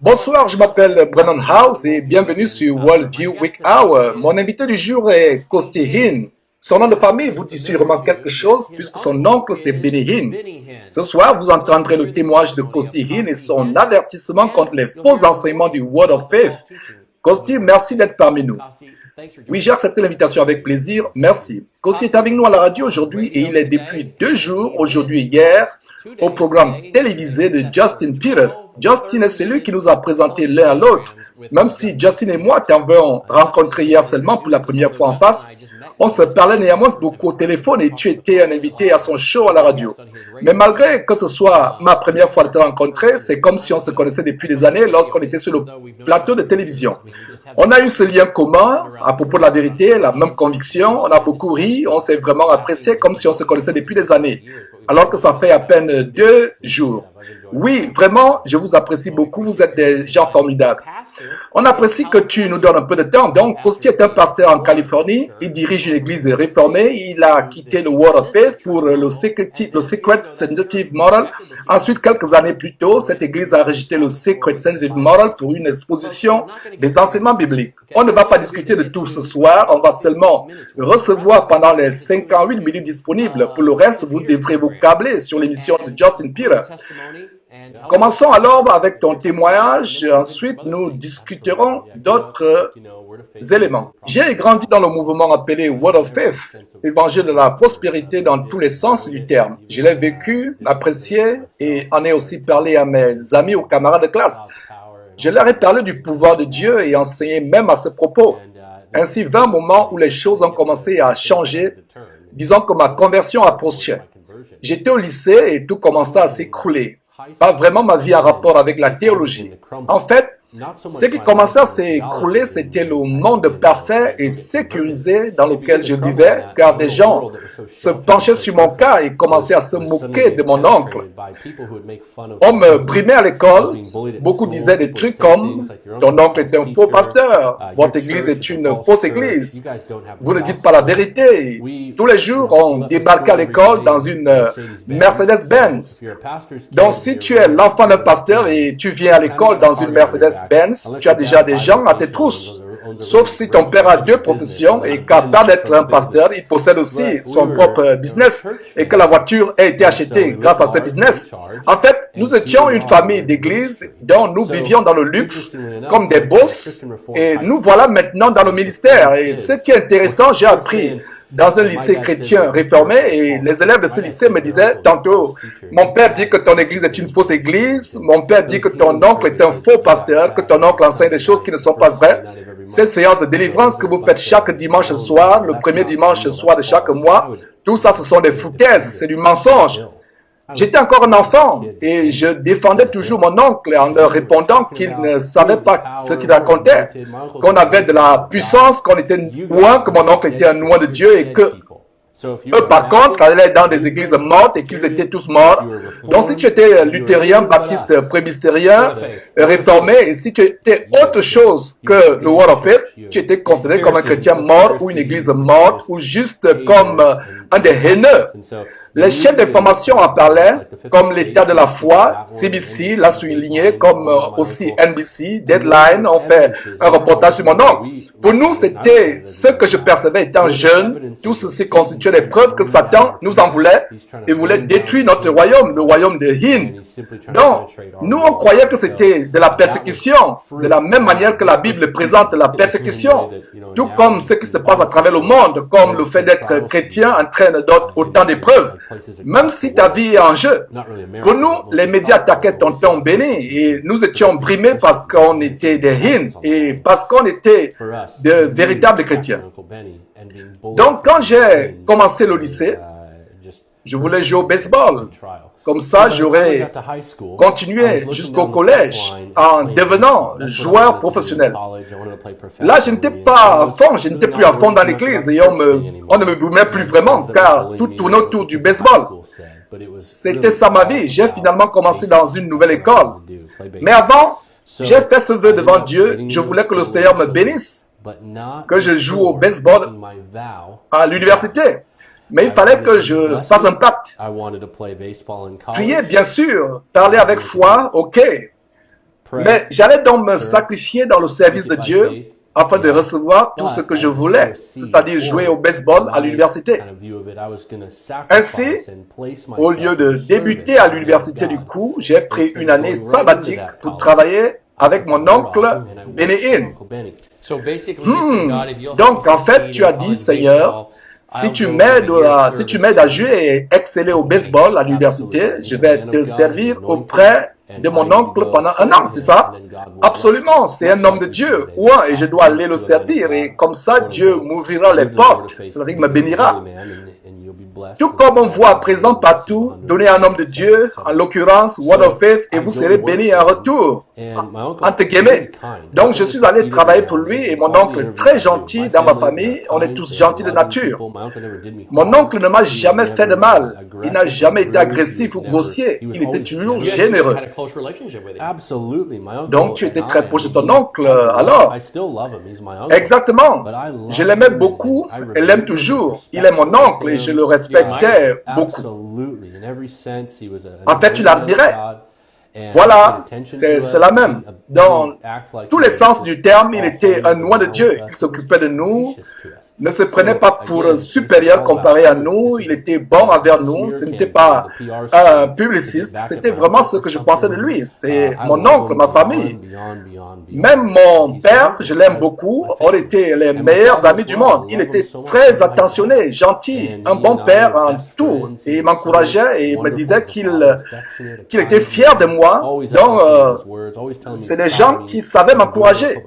Bonsoir, je m'appelle Brennan House et bienvenue sur Worldview Week Hour. Mon invité du jour est Costi Hinn. Son nom de famille vous dit sûrement quelque chose puisque son oncle c'est Benny Hinn. Ce soir, vous entendrez le témoignage de Costi Hinn et son avertissement contre les faux enseignements du Word of Faith. Costi, merci d'être parmi nous. Oui, j'ai accepté l'invitation avec plaisir, merci. Costi est avec nous à la radio aujourd'hui et il est depuis 2 jours, aujourd'hui et hier, au programme télévisé de Justin Peters. Justin est celui qui nous a présenté l'un à l'autre. Même si Justin et moi t'avons rencontré hier seulement pour la première fois en face, on se parlait néanmoins beaucoup au téléphone et tu étais un invité à son show à la radio. Mais malgré que ce soit ma première fois de te rencontrer, c'est comme si on se connaissait depuis des années lorsqu'on était sur le plateau de télévision. On a eu ce lien commun à propos de la vérité, la même conviction, on a beaucoup ri, on s'est vraiment apprécié comme si on se connaissait depuis des années, alors que ça fait à peine 2 jours. Oui, vraiment, je vous apprécie beaucoup, vous êtes des gens formidables. On apprécie que tu nous donnes un peu de temps. Donc, Costi est un pasteur en Californie, il dirige une église réformée, il a quitté le Word of Faith pour le Secret Sensitive Model. Ensuite, quelques années plus tôt, cette église a rejeté le Secret Sensitive Model pour une exposition des enseignements bibliques. On ne va pas discuter de tout ce soir, on va seulement recevoir pendant les 58 minutes disponibles. Pour le reste, vous devrez vous câbler sur l'émission de Justin Peters. Commençons alors avec ton témoignage, ensuite nous discuterons d'autres éléments. J'ai grandi dans le mouvement appelé Word of Faith, évangile de la prospérité dans tous les sens du terme. Je l'ai vécu, apprécié et en ai aussi parlé à mes amis ou camarades de classe. Je leur ai parlé du pouvoir de Dieu et enseigné même à ce propos. Ainsi vint un moment où les choses ont commencé à changer, disons que ma conversion approchait. J'étais au lycée et tout commença à s'écrouler. Pas vraiment ma vie en rapport avec la théologie. En fait, ce qui commençait à s'écrouler, c'était le monde parfait et sécurisé dans lequel je vivais, car des gens se penchaient sur mon cas et commençaient à se moquer de mon oncle. On me brimait à l'école, beaucoup disaient des trucs comme « Ton oncle est un faux pasteur, votre église est une fausse église, vous ne dites pas la vérité. » Tous les jours, on débarquait à l'école dans une Mercedes-Benz. Donc si tu es l'enfant d'un pasteur et tu viens à l'école dans une Mercedes-Benz, tu as déjà des gens à tes trousses. Sauf si ton père a 2 professions et qu'à part d'être un pasteur, il possède aussi son propre business et que la voiture a été achetée grâce à ce business. En fait, nous étions une famille d'église dont nous vivions dans le luxe comme des boss et nous voilà maintenant dans le ministère. Et ce qui est intéressant, j'ai appris dans un lycée chrétien réformé et les élèves de ce lycée me disaient tantôt « Mon père dit que ton église est une fausse église, mon père dit que ton oncle est un faux pasteur, que ton oncle enseigne des choses qui ne sont pas vraies. Ces séances de délivrance que vous faites chaque dimanche soir, le premier dimanche soir de chaque mois, tout ça ce sont des foutaises, c'est du mensonge. » J'étais encore un enfant et je défendais toujours mon oncle en leur répondant qu'il ne savait pas ce qu'il racontait, qu'on avait de la puissance, qu'on était loin, que mon oncle était un loin de Dieu et que eux, par contre, allaient dans des églises mortes et qu'ils étaient tous morts. Donc, si tu étais luthérien, baptiste, presbytérien, réformé, et si tu étais autre chose que le Word of Faith, tu étais considéré comme un chrétien mort ou une église morte ou juste comme un des haineux. Les chaînes d'information en parlaient, comme l'État de la foi, CBC l'a souligné, comme aussi NBC, Deadline ont fait un reportage sur mon oncle. Pour nous, c'était ce que je percevais étant jeune. Tout ceci constituait des preuves que Satan nous en voulait et voulait détruire notre royaume, le royaume de Hinn. Donc, nous, on croyait que c'était de la persécution, de la même manière que la Bible présente la persécution, tout comme ce qui se passe à travers le monde, comme le fait d'être chrétien entraîne autant d'épreuves. Même si ta vie est en jeu. Pour nous, les médias attaquaient Tonton Benny et nous étions brimés parce qu'on était des Hinn et parce qu'on était de véritables chrétiens. Donc, quand j'ai commencé le lycée, je voulais jouer au baseball. Comme ça, j'aurais continué jusqu'au collège en devenant joueur professionnel. Là, je n'étais pas à fond, je n'étais plus à fond dans l'église et on ne me boumait plus vraiment car tout tournait autour du baseball. C'était ça ma vie. J'ai finalement commencé dans une nouvelle école. Mais avant, j'ai fait ce vœu devant Dieu. Je voulais que le Seigneur me bénisse, que je joue au baseball à l'université. Mais il fallait que je fasse un pacte. Prier, bien sûr. Parler avec foi, ok. Mais j'allais donc me sacrifier dans le service de Dieu afin de recevoir tout ce que je voulais, c'est-à-dire jouer au baseball à l'université. Ainsi, au lieu de débuter à l'université du coup, j'ai pris une année sabbatique pour travailler avec mon oncle Benny Hinn. Donc, en fait, tu as dit, Seigneur, si tu m'aides à jouer et exceller au baseball à l'université, je vais te servir auprès de mon oncle pendant un an, c'est ça? Absolument, c'est un homme de Dieu, et je dois aller le servir, et comme ça, Dieu m'ouvrira les portes, c'est-à-dire me bénira. Tout comme on voit à présent partout, donnez à un homme de Dieu, en l'occurrence Word of Faith, et vous serez bénis en retour, entre guillemets. Donc je suis allé travailler pour lui, et mon oncle est très gentil dans ma famille, on est tous gentils de nature. Mon oncle ne m'a jamais fait de mal, il n'a jamais été agressif ou grossier, il était toujours généreux. Donc tu étais très proche de ton oncle, alors? Exactement, je l'aimais beaucoup, et l'aime toujours, il est mon oncle, et je le respectais beaucoup. En fait, tu l'admirais. Voilà, c'est cela même. Dans tous les sens du terme, il était un oint de Dieu. Il s'occupait de nous, ne se prenait pas pour supérieur comparé à nous, il était bon envers nous, ce n'était pas un publiciste, c'était vraiment ce que je pensais de lui. C'est mon oncle, ma famille. Même mon père, je l'aime beaucoup, on était les meilleurs amis du monde. Il était très attentionné, gentil, un bon père en tout, et il m'encourageait et me disait qu'il était fier de moi. Donc, c'est des gens qui savaient m'encourager.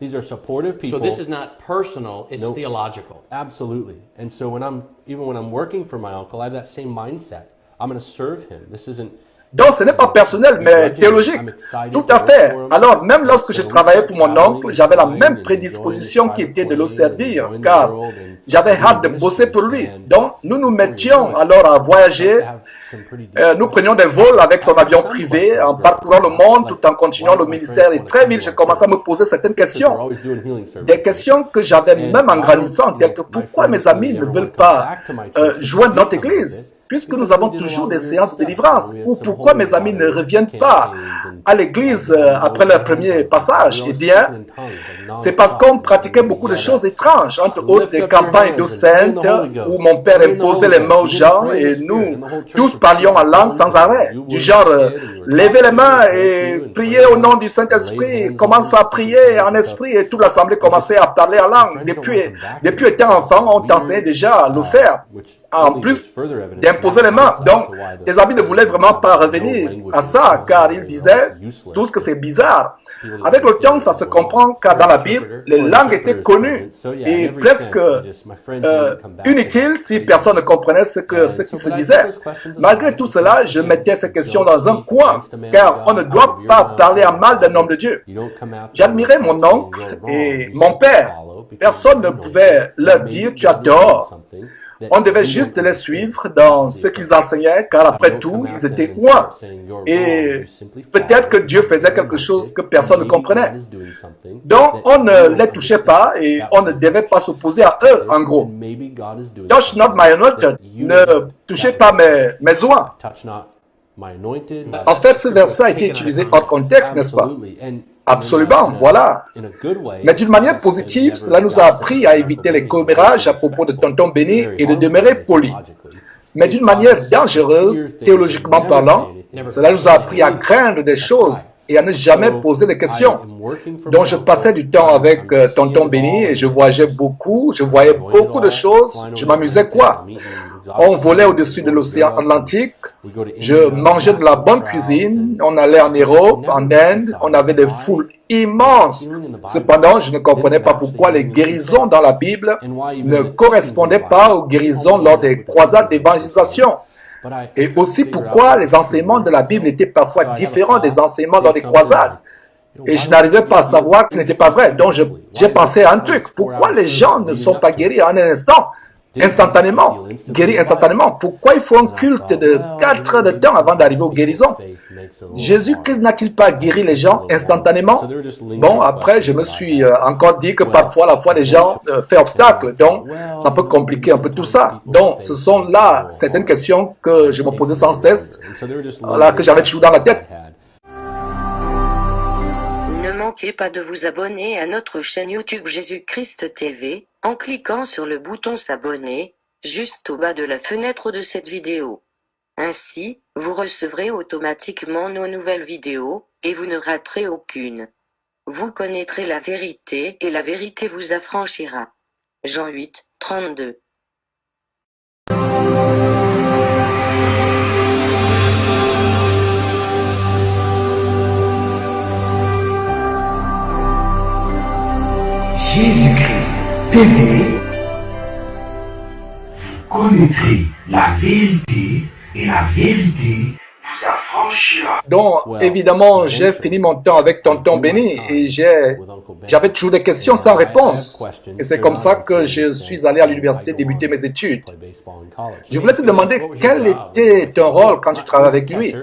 These are supportive people. So this is not personal, it's theological. Absolutely. And so even when I'm working for my uncle, I have that same mindset. I'm going to serve him. This isn't Donc, ce n'est pas personnel, mais théologique. Tout à fait. Alors, même lorsque je travaillais pour mon oncle, j'avais la même prédisposition qui était de le servir, car j'avais hâte de bosser pour lui. Donc, nous nous mettions alors à voyager. Nous prenions des vols avec son avion privé, en parcourant le monde tout en continuant le ministère. Et très vite, je commençais à me poser certaines questions. Des questions que j'avais même en grandissant, telles que pourquoi mes amis ne veulent pas joindre notre église, puisque nous avons toujours des séances de délivrance, ou pourquoi mes amis ne reviennent pas à l'église après leur premier passage. Eh bien, c'est parce qu'on pratiquait beaucoup de choses étranges, entre autres des campagnes d'eau sainte, où mon père imposait les mains aux gens, et nous tous parlions en langue sans arrêt, du genre levez les mains et priez au nom du Saint-Esprit, commence à prier en esprit, et toute l'assemblée commençait à parler en langue. Depuis étant enfant, on t'enseignait déjà à le faire, en plus d'imposer les mains. Donc, tes amis ne voulaient vraiment pas revenir à ça, car ils disaient tous que c'est bizarre. Avec le temps, ça se comprend, car dans la Bible, les langues étaient connues et presque inutiles si personne ne comprenait ce qui se disait. Malgré tout cela, je mettais ces questions dans un coin, car on ne doit pas parler à mal d'un homme de Dieu. J'admirais mon oncle et mon père. Personne ne pouvait leur dire « tu as tort ». On devait juste les suivre dans ce qu'ils enseignaient, car après tout, ils étaient loin. Et peut-être que Dieu faisait quelque chose que personne ne comprenait. Donc, on ne les touchait pas et on ne devait pas s'opposer à eux, en gros. Touch not my anointed, ne touchez pas mes oints. En fait, ce verset a été utilisé hors contexte, n'est-ce pas? Absolument, voilà. Mais d'une manière positive, cela nous a appris à éviter les commérages à propos de Tonton Benny et de demeurer polis. Mais d'une manière dangereuse, théologiquement parlant, cela nous a appris à craindre des choses et à ne jamais poser de questions. Donc je passais du temps avec Tonton Benny et je voyageais beaucoup, je voyais beaucoup de choses, je m'amusais quoi. On volait au-dessus de l'océan Atlantique, je mangeais de la bonne cuisine, on allait en Europe, en Inde, on avait des foules immenses. Cependant, je ne comprenais pas pourquoi les guérisons dans la Bible ne correspondaient pas aux guérisons lors des croisades d'évangélisation. Et aussi pourquoi les enseignements de la Bible étaient parfois différents des enseignements dans les croisades. Et je n'arrivais pas à savoir que ce n'était pas vrai. Donc j'ai pensé à un truc. Pourquoi les gens ne sont pas guéris en un instant? Instantanément, guéri instantanément. Pourquoi il faut un culte de 4 heures de temps avant d'arriver aux guérisons? Jésus-Christ n'a-t-il pas guéri les gens instantanément? Bon, après, je me suis encore dit que parfois la foi des gens fait obstacle. Donc, ça peut compliquer un peu tout ça. Donc, ce sont là certaines questions que je me posais sans cesse, là, que j'avais toujours dans la tête. manquez pas de vous abonner à notre chaîne YouTube Jésus-Christ TV, en cliquant sur le bouton s'abonner, juste au bas de la fenêtre de cette vidéo. Ainsi, vous recevrez automatiquement nos nouvelles vidéos, et vous ne raterez aucune. Vous connaîtrez la vérité et la vérité vous affranchira. Jean 8, 32. Jésus-Christ TV, vous connaîtrez la vérité et la vérité vous affranchira. Donc, évidemment, j'ai fini mon temps avec Tonton Benny et j'avais toujours des questions sans réponse. Et c'est comme ça que je suis allé à l'université débuter mes études. Je voulais te demander quel était ton rôle quand tu travaillais avec lui.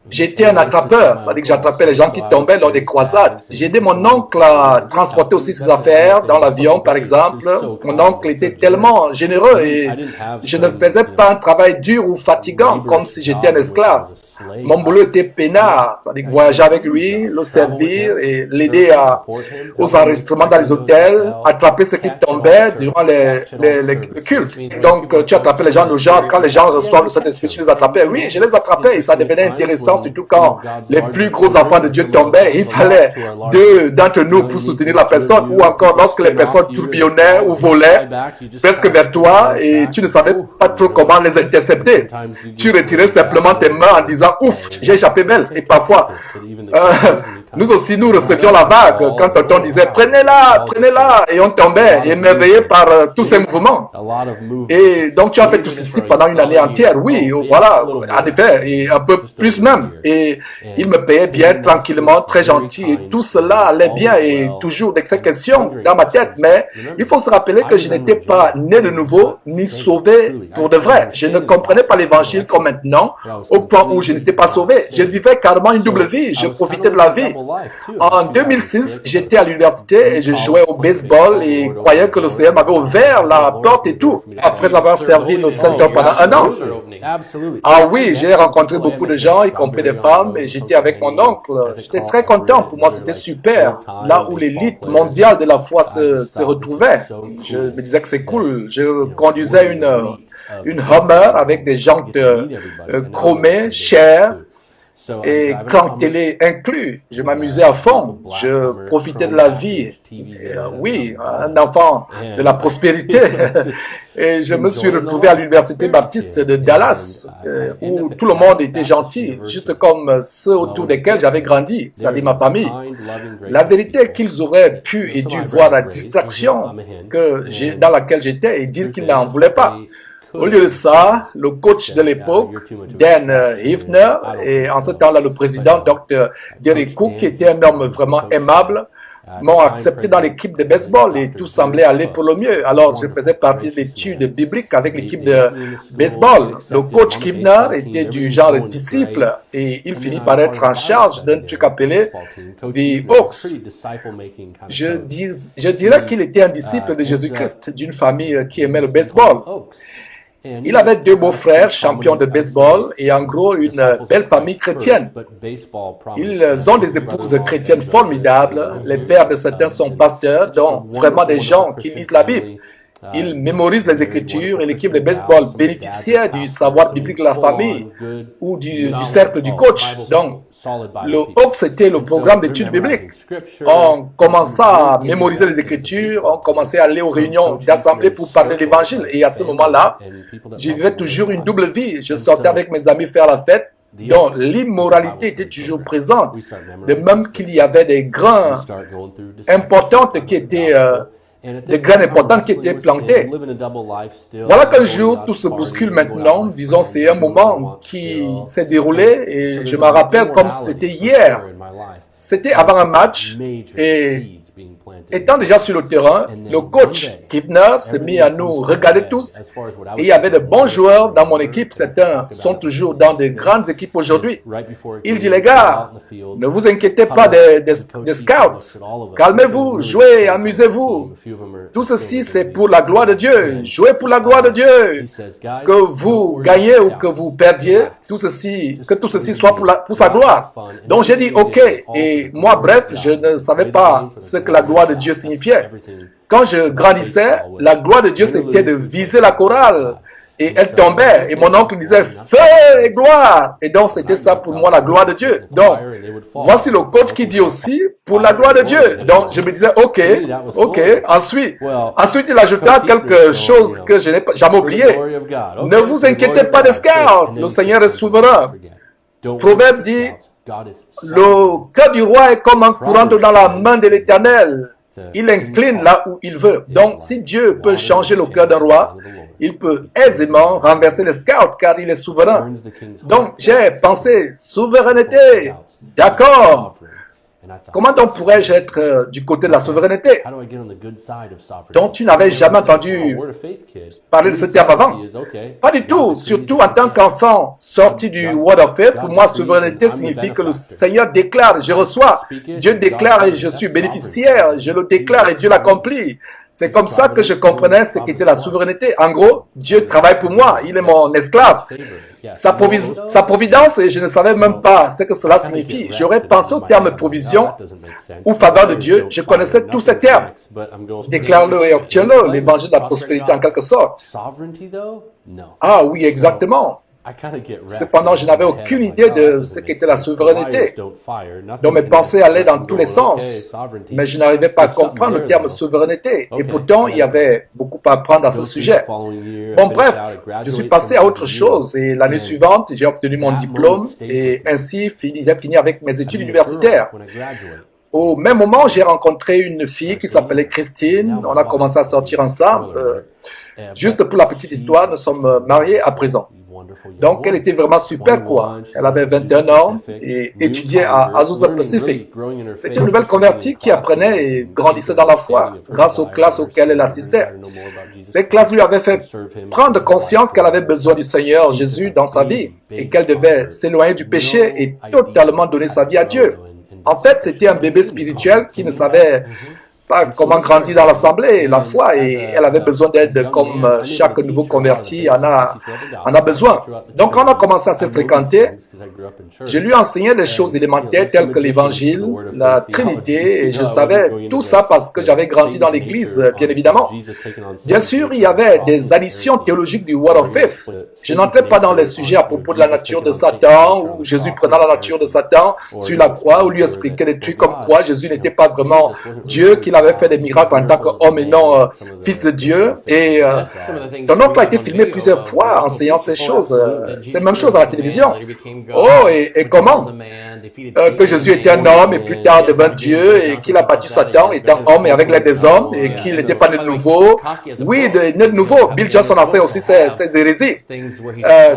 J'étais un attrapeur, c'est-à-dire que j'attrapais les gens qui tombaient lors des croisades. J'ai aidé mon oncle à transporter aussi ses affaires dans l'avion, par exemple. Mon oncle était tellement généreux et je ne faisais pas un travail dur ou fatigant comme si j'étais un esclave. Mon boulot était peinard, c'est-à-dire que voyager avec lui, le servir et l'aider aux enregistrements dans les hôtels, attraper ceux qui tombaient durant le culte. Donc, tu attrapais les gens, quand les gens reçoivent le Saint-Esprit, tu les attrapais. Oui, je les attrapais et ça devenait intéressant, surtout quand les plus gros enfants de Dieu tombaient. Il fallait deux d'entre nous pour soutenir la personne, ou encore lorsque les personnes tourbillonnaient ou volaient presque vers toi et tu ne savais pas trop comment les intercepter. Tu retirais simplement tes mains en disant ouf, j'ai échappé belle. Et parfois, nous aussi, nous recevions la vague quand tonton disait prenez-la, prenez-la, et on tombait, émerveillé par tous ces mouvements. Et donc, tu as fait tout ceci pendant une année entière. Oui, voilà, en effet, et un peu plus même. Et il me payait bien, tranquillement, très gentil, et tout cela allait bien, et toujours d'excellentes questions dans ma tête. Mais il faut se rappeler que je n'étais pas né de nouveau, ni sauvé pour de vrai. Je ne comprenais pas l'évangile comme maintenant, au point où je n'étais pas sauvé. Je vivais carrément une double vie, je profitais de la vie. En 2006, j'étais à l'université et je jouais au baseball et croyais que le Seigneur m'avait ouvert la porte et tout, après avoir servi le Seigneur pendant un an. Ah oui, j'ai rencontré beaucoup de gens, y compris des femmes, et j'étais avec mon oncle. J'étais très content, pour moi c'était super. Là où l'élite mondiale de la foi se retrouvait. Je me disais que c'est cool. Je conduisais une Hummer avec des jantes chromées, chères, et clan télé inclus. Je m'amusais à fond. Je profitais de la vie. Oui, un enfant de la prospérité. Et je me suis retrouvé à l'université baptiste de Dallas, où tout le monde était gentil, juste comme ceux autour desquels j'avais grandi, c'est-à-dire ma famille. La vérité est qu'ils auraient pu et dû voir la distraction dans laquelle j'étais et dire qu'ils n'en voulaient pas. Au lieu de ça, le coach de l'époque, Dan Hifner, et en ce temps-là le président, Dr. Derek Cook, qui était un homme vraiment aimable, m'ont accepté dans l'équipe de baseball et tout semblait aller pour le mieux. Alors, je faisais partie de l'étude biblique avec l'équipe de baseball. Le coach Hifner était du genre disciple et il finit par être en charge d'un truc appelé The Hawks. Je dirais qu'il était un disciple de Jésus-Christ, d'une famille qui aimait le baseball. Il avait deux beaux-frères, champions de baseball, et en gros une belle famille chrétienne. Ils ont des épouses chrétiennes formidables. Les pères de certains sont pasteurs, donc vraiment des gens qui lisent la Bible. Ils mémorisent les Écritures et l'équipe de baseball bénéficiait du savoir biblique de la famille ou du cercle du coach. Donc, le Hawks, c'était le programme d'études bibliques. On commençait à mémoriser les Écritures, on commençait à aller aux réunions d'assemblée pour parler de l'Évangile. Et à ce moment-là, je vivais toujours une double vie. Je sortais avec mes amis faire la fête. Donc, l'immoralité était toujours présente. De même qu'il y avait des grains importantes qui étaient des graines importantes qui étaient plantées. Voilà qu'un jour, tout se bouscule maintenant. Disons, c'est un moment qui s'est déroulé et je me rappelle comme si c'était hier. C'était avant un match et Étant déjà sur le terrain, le coach Kivner s'est mis à nous regarder tous. Et il y avait de bons joueurs dans mon équipe. Certains sont toujours dans de grandes équipes aujourd'hui. Il dit, les gars, ne vous inquiétez pas des scouts. Calmez-vous, jouez, amusez-vous. Tout ceci, c'est pour la gloire de Dieu. Jouez pour la gloire de Dieu. Que vous gagnez ou que vous perdiez, que tout ceci soit pour sa gloire. Donc j'ai dit, ok. Et moi, bref, je ne savais pas ce que la gloire de Dieu signifiait. Quand je grandissais, la gloire de Dieu, c'était de viser la chorale. Et elle tombait. Et mon oncle disait, feu et gloire. Et donc, c'était ça pour moi, la gloire de Dieu. Donc, voici le coach qui dit aussi, pour la gloire de Dieu. Donc, je me disais, ok. Ensuite, il ajouta quelque chose que je n'ai jamais oublié. Ne vous inquiétez pas des scouts. Le Seigneur est souverain. Proverbe dit, le cœur du roi est comme un courant d'eau dans la main de l'Éternel. Il incline là où il veut. Donc, si Dieu peut changer le cœur d'un roi, il peut aisément renverser les scouts car il est souverain. Donc, j'ai pensé, souveraineté, d'accord. Comment donc pourrais-je être du côté de la souveraineté? Donc, tu n'avais jamais entendu parler de ce terme avant? Pas du tout. Surtout en tant qu'enfant sorti du Word of Faith, pour moi, souveraineté signifie que le Seigneur déclare, je reçois. Dieu déclare et je suis bénéficiaire. Je le déclare et Dieu l'accomplit. C'est comme ça que je comprenais ce qu'était la souveraineté. En gros, Dieu travaille pour moi. Il est mon esclave. Sa providence, et je ne savais même pas ce que cela signifie. J'aurais pensé au terme provision ou faveur de Dieu. Je connaissais tous ces termes. Déclare-le et obtiens-le, l'évangile de la prospérité en quelque sorte. Ah oui, exactement. Cependant, je n'avais aucune idée de ce qu'était la souveraineté. Donc mes pensées allaient dans tous les sens, mais je n'arrivais pas à comprendre le terme souveraineté. Et pourtant, il y avait beaucoup à apprendre à ce sujet. Bon, bref, je suis passé à autre chose et l'année suivante, j'ai obtenu mon diplôme et ainsi j'ai fini avec mes études universitaires. Au même moment, j'ai rencontré une fille qui s'appelait Christine. On a commencé à sortir ensemble. Juste pour la petite histoire, nous sommes mariés à présent. Donc, elle était vraiment super, quoi. Elle avait 21 ans et étudiait à Azusa Pacific. C'était une nouvelle convertie qui apprenait et grandissait dans la foi grâce aux classes auxquelles elle assistait. Ces classes lui avaient fait prendre conscience qu'elle avait besoin du Seigneur Jésus dans sa vie et qu'elle devait s'éloigner du péché et totalement donner sa vie à Dieu. En fait, c'était un bébé spirituel qui ne savait pas comment grandir dans l'assemblée, la foi, et elle avait besoin d'aide comme chaque nouveau converti en a besoin. Donc, quand on a commencé à se fréquenter, je lui enseignais des choses élémentaires telles que l'évangile, la Trinité, et je savais tout ça parce que j'avais grandi dans l'église, bien évidemment. Bien sûr, il y avait des additions théologiques du Word of Faith. Je n'entrais pas dans les sujets à propos de la nature de Satan, où Jésus prenait la nature de Satan sur la croix, où lui expliquait des trucs comme quoi Jésus n'était pas vraiment Dieu, qu'il avait fait des miracles en tant qu'homme et non fils de Dieu. Et ton oncle a été filmé plusieurs fois enseignant ces choses. C'est la même chose à la télévision. Oh, et comment que Jésus était un homme et plus tard devint Dieu et qu'il a battu Satan étant homme et avec l'aide des hommes et qu'il n'était pas né de nouveau. Oui, né de nouveau. Bill Johnson enseigne aussi ces hérésies.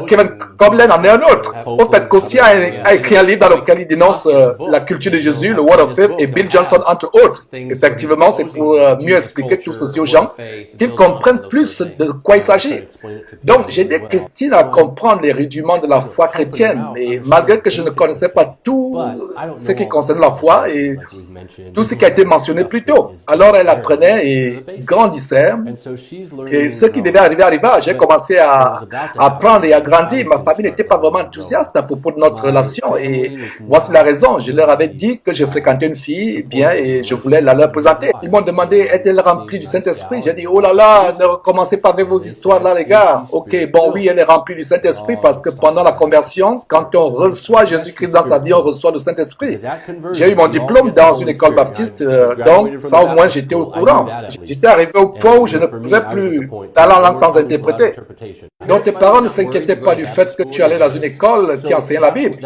Kevin Copeland en est un autre. Au fait, Costi a écrit un livre dans lequel il dénonce la culture de Jésus, le Word of Faith et Bill Johnson entre autres. Effectivement, c'est pour mieux expliquer tout ceci aux gens, qu'ils comprennent plus de quoi il s'agit. Donc, j'ai aidé Christine à comprendre les rudiments de la foi chrétienne, et malgré que je ne connaissais pas tout ce qui concerne la foi et tout ce qui a été mentionné plus tôt. Alors, elle apprenait et grandissait, et ce qui devait arriver arriva. J'ai commencé à apprendre et à grandir. Ma famille n'était pas vraiment enthousiaste à propos de notre relation, et voici la raison. Je leur avais dit que je fréquentais une fille bien et je voulais la leur présenter. Ils m'ont demandé, est-elle remplie du Saint-Esprit? J'ai dit, oh là là, ne recommencez pas avec vos histoires là, les gars. Ok, bon, oui, elle est remplie du Saint-Esprit parce que pendant la conversion, quand on reçoit Jésus-Christ dans sa vie, on reçoit le Saint-Esprit. J'ai eu mon diplôme dans une école baptiste, donc ça au moins j'étais au courant. J'étais arrivé au point où je ne pouvais plus parler en langue sans interpréter. Donc tes parents ne s'inquiétaient pas du fait que tu allais dans une école qui enseignait la Bible.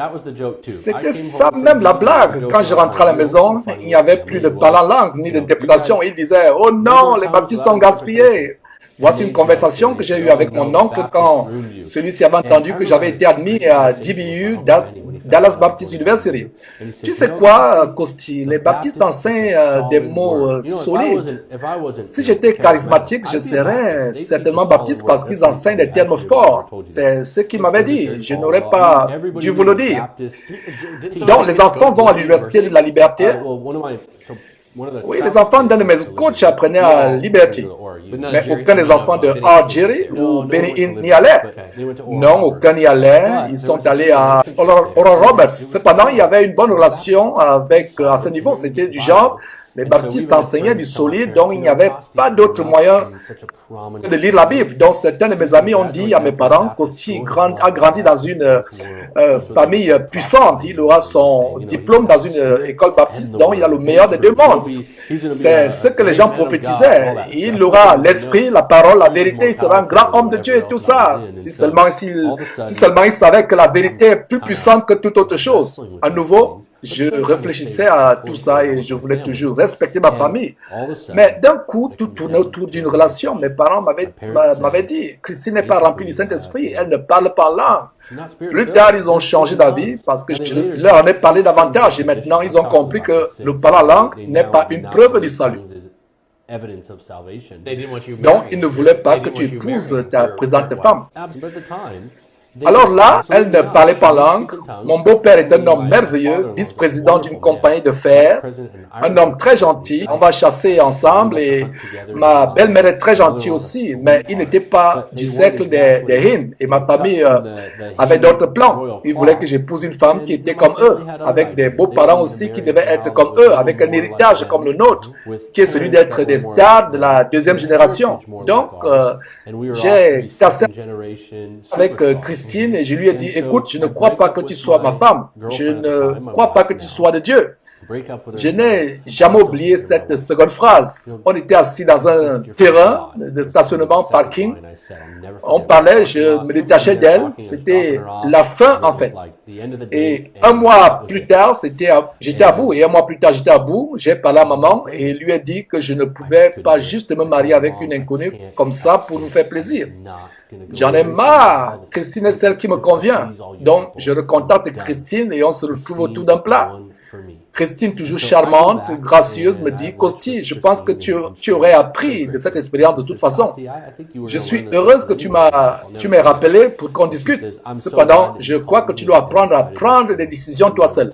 C'était ça même la blague. Quand je rentrais à la maison, il n'y avait plus de parler en langue ni d'interprétation. Ils disaient, oh non, les baptistes ont gaspillé. Voici une conversation que j'ai eue avec mon oncle quand celui-ci avait entendu que j'avais été admis à DBU Dallas Baptist University. Tu sais quoi, Costi, les baptistes enseignent des mots solides. Si j'étais charismatique, je serais certainement baptiste parce qu'ils enseignent des termes forts. C'est ce qu'il m'avait dit. Je n'aurais pas dû vous le dire. Donc, les enfants vont à l'université de la liberté. Oui, les enfants d'un de mes coachs apprenaient à Liberty. Mais aucun des enfants de Jerry ou Benny Hinn n'y allait. Non, aucun n'y allait. Ils sont allés à Oral Roberts. Cependant, il y avait une bonne relation avec, à ce niveau. C'était du genre, les baptistes enseignaient du solide, donc il n'y avait pas d'autre moyen que de lire la Bible. Donc certains de mes amis ont dit à mes parents, Costi a grandi dans une famille puissante. Il aura son diplôme dans une école baptiste, donc il a le meilleur des deux mondes. C'est ce que les gens prophétisaient. Il aura l'esprit, la parole, la vérité, il sera un grand homme de Dieu et tout ça. Si seulement il savait que la vérité est plus puissante que toute autre chose. À nouveau, je réfléchissais à tout ça et je voulais toujours respecter ma famille. Mais d'un coup, tout tournait autour d'une relation. Mes parents m'avaient dit, Christine n'est pas remplie du Saint-Esprit, elle ne parle pas en langue. Plus tard, ils ont changé d'avis parce que je leur en ai parlé davantage et maintenant ils ont compris que le parler en langue n'est pas une preuve du salut. Donc, ils ne voulaient pas que tu épouses ta présente femme. Alors là, elle ne parlait pas langue. Mon beau-père est un homme merveilleux, vice-président d'une compagnie de fer, un homme très gentil. On va chasser ensemble et ma belle-mère est très gentille aussi, mais il n'était pas du cercle des Hinn et ma famille avait d'autres plans. Ils voulaient que j'épouse une femme qui était comme eux, avec des beaux-parents aussi qui devaient être comme eux, avec un héritage comme le nôtre, qui est celui d'être des stars de la deuxième génération. Donc, j'ai cassé avec Christine et je lui ai dit, écoute, je ne crois pas que tu sois ma femme. Je ne crois pas que tu sois de Dieu. Je n'ai jamais oublié cette seconde phrase. On était assis dans un terrain de stationnement, parking. On parlait, je me détachais d'elle. C'était la fin, en fait. Et un mois plus tard, j'étais à bout. Et un mois plus tard, j'étais à bout. J'ai parlé à maman et lui ai dit que je ne pouvais pas juste me marier avec une inconnue comme ça pour vous faire plaisir. J'en ai marre. Christine est celle qui me convient. Donc, je recontacte Christine et on se retrouve autour d'un plat. Christine, toujours charmante, gracieuse, me dit, Costi, je pense que tu aurais appris de cette expérience de toute façon. Je suis heureuse que tu m'aies rappelé pour qu'on discute. Cependant, je crois que tu dois apprendre à prendre des décisions toi seul.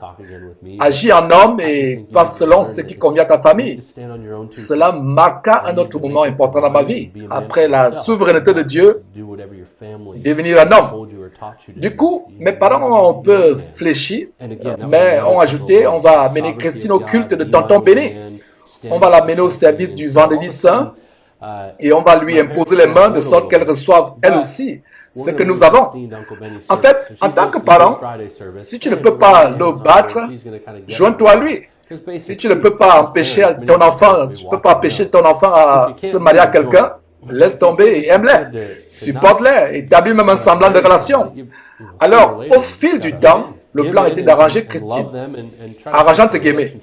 Agis en homme et pas selon ce qui convient à ta famille. Cela marqua un autre moment important dans ma vie. Après la souveraineté de Dieu, devenir un homme. Du coup, mes parents ont un peu fléchi, mais ont ajouté, on va amener Christine au culte de tonton Béni. On va l'amener au service du vendredi saint et on va lui imposer les mains de sorte qu'elle reçoive elle aussi ce que nous avons. En fait, en tant que parent, si tu ne peux pas le battre, joins-toi à lui. Si tu ne peux pas empêcher ton enfant, à se marier à quelqu'un, laisse tomber et aime-les, supporte-les, établis même un semblant de relation. Alors, au fil du temps, le plan était d'arranger Christine, arrangeant entre guillemets.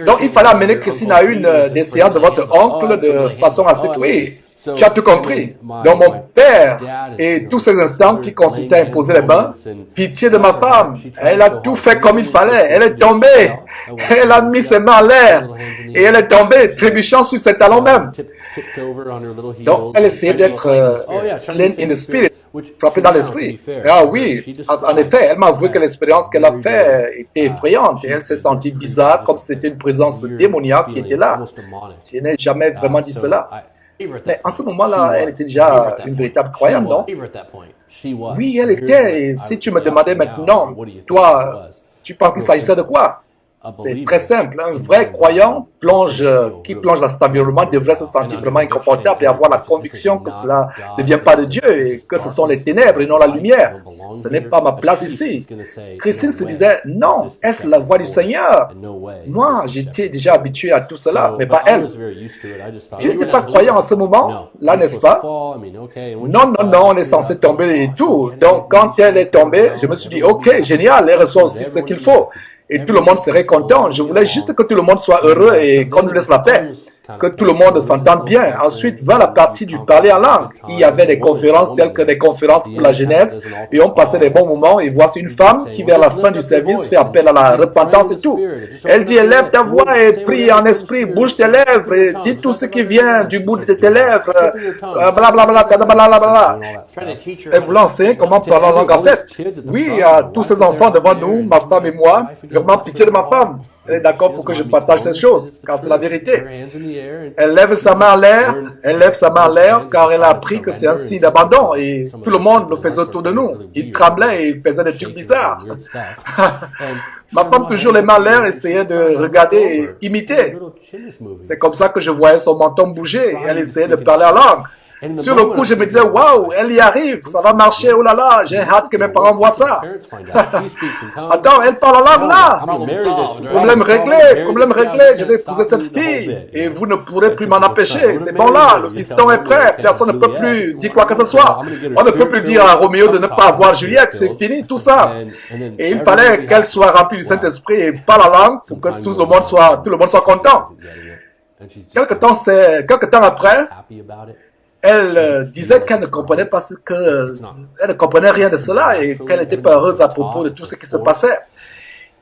Donc, il fallait amener Christine à une des séances de votre oncle de façon à ce que, oui, tu as tout compris. Donc, mon père et tous ces instants qui consistaient à imposer les mains, pitié de ma femme, elle a tout fait comme il fallait, elle est tombée, elle a mis ses mains en l'air et elle est tombée, trébuchant sur ses talons même. Donc, elle essayait d'être slain in the spirit, frappée dans l'esprit. Ah oui, en effet, elle m'a avoué que l'expérience qu'elle a faite était effrayante et elle s'est sentie bizarre, comme si c'était une présence démoniaque qui était là. Je n'ai jamais vraiment dit cela. Mais en ce moment-là, elle était déjà une véritable croyante, non? Oui, elle était. Et si tu me demandais maintenant, toi, tu penses qu'il s'agissait de quoi? C'est très simple. Un vrai croyant qui plonge dans cet environnement devrait se sentir vraiment inconfortable et avoir la conviction que cela ne vient pas de Dieu et que ce sont les ténèbres et non la lumière. Ce n'est pas ma place ici. Christine se disait, non, est-ce la voix du Seigneur? Moi, j'étais déjà habitué à tout cela, mais pas elle. Tu n'étais pas croyant en ce moment, là, n'est-ce pas? Non, on est censé tomber et tout. Donc, quand elle est tombée, je me suis dit, ok, génial, elle reçoit aussi ce qu'il faut. Et tout le monde serait content. Je voulais juste que tout le monde soit heureux et qu'on nous laisse la paix. que tout le monde s'entende bien. Ensuite va la partie du parler en langue. Il y avait des conférences telles que des conférences pour la jeunesse et on passait des bons moments et voici une femme qui vers la fin du service fait appel à la repentance et tout. Elle dit, élève ta voix et prie en esprit, bouge tes lèvres et dis tout ce qui vient du bout de tes lèvres, blablabla, blablabla. Elle voulait enseigner comment parler en langue en fait. Oui, il y a tous ces enfants devant nous, ma femme et moi, vraiment pitié de ma femme. Elle est d'accord pour que je partage ces choses, car c'est la vérité. Elle lève sa main en l'air, car elle a appris que c'est un signe d'abandon et tout le monde le faisait autour de nous. Il tremblait et il faisait des trucs bizarres. Ma femme, toujours les mains en l'air, essayait de regarder et imiter. C'est comme ça que je voyais son menton bouger et elle essayait de parler en langue. Sur le coup, je me disais, waouh, elle y arrive, ça va marcher, oh là là, j'ai hâte que mes parents voient ça. Attends, elle parle en langue là. Problème réglé, je vais épouser cette fille et vous ne pourrez plus m'en empêcher. C'est bon là, le fiston est prêt, personne ne peut plus dire quoi que ce soit. On ne peut plus dire à Roméo de ne pas avoir Juliette, c'est fini tout ça. Et il fallait qu'elle soit remplie du Saint-Esprit et parle en langue pour que tout le monde soit content. Quelque temps après, elle disait qu'elle ne comprenait pas elle ne comprenait rien de cela et qu'elle n'était pas heureuse à propos de tout ce qui se passait.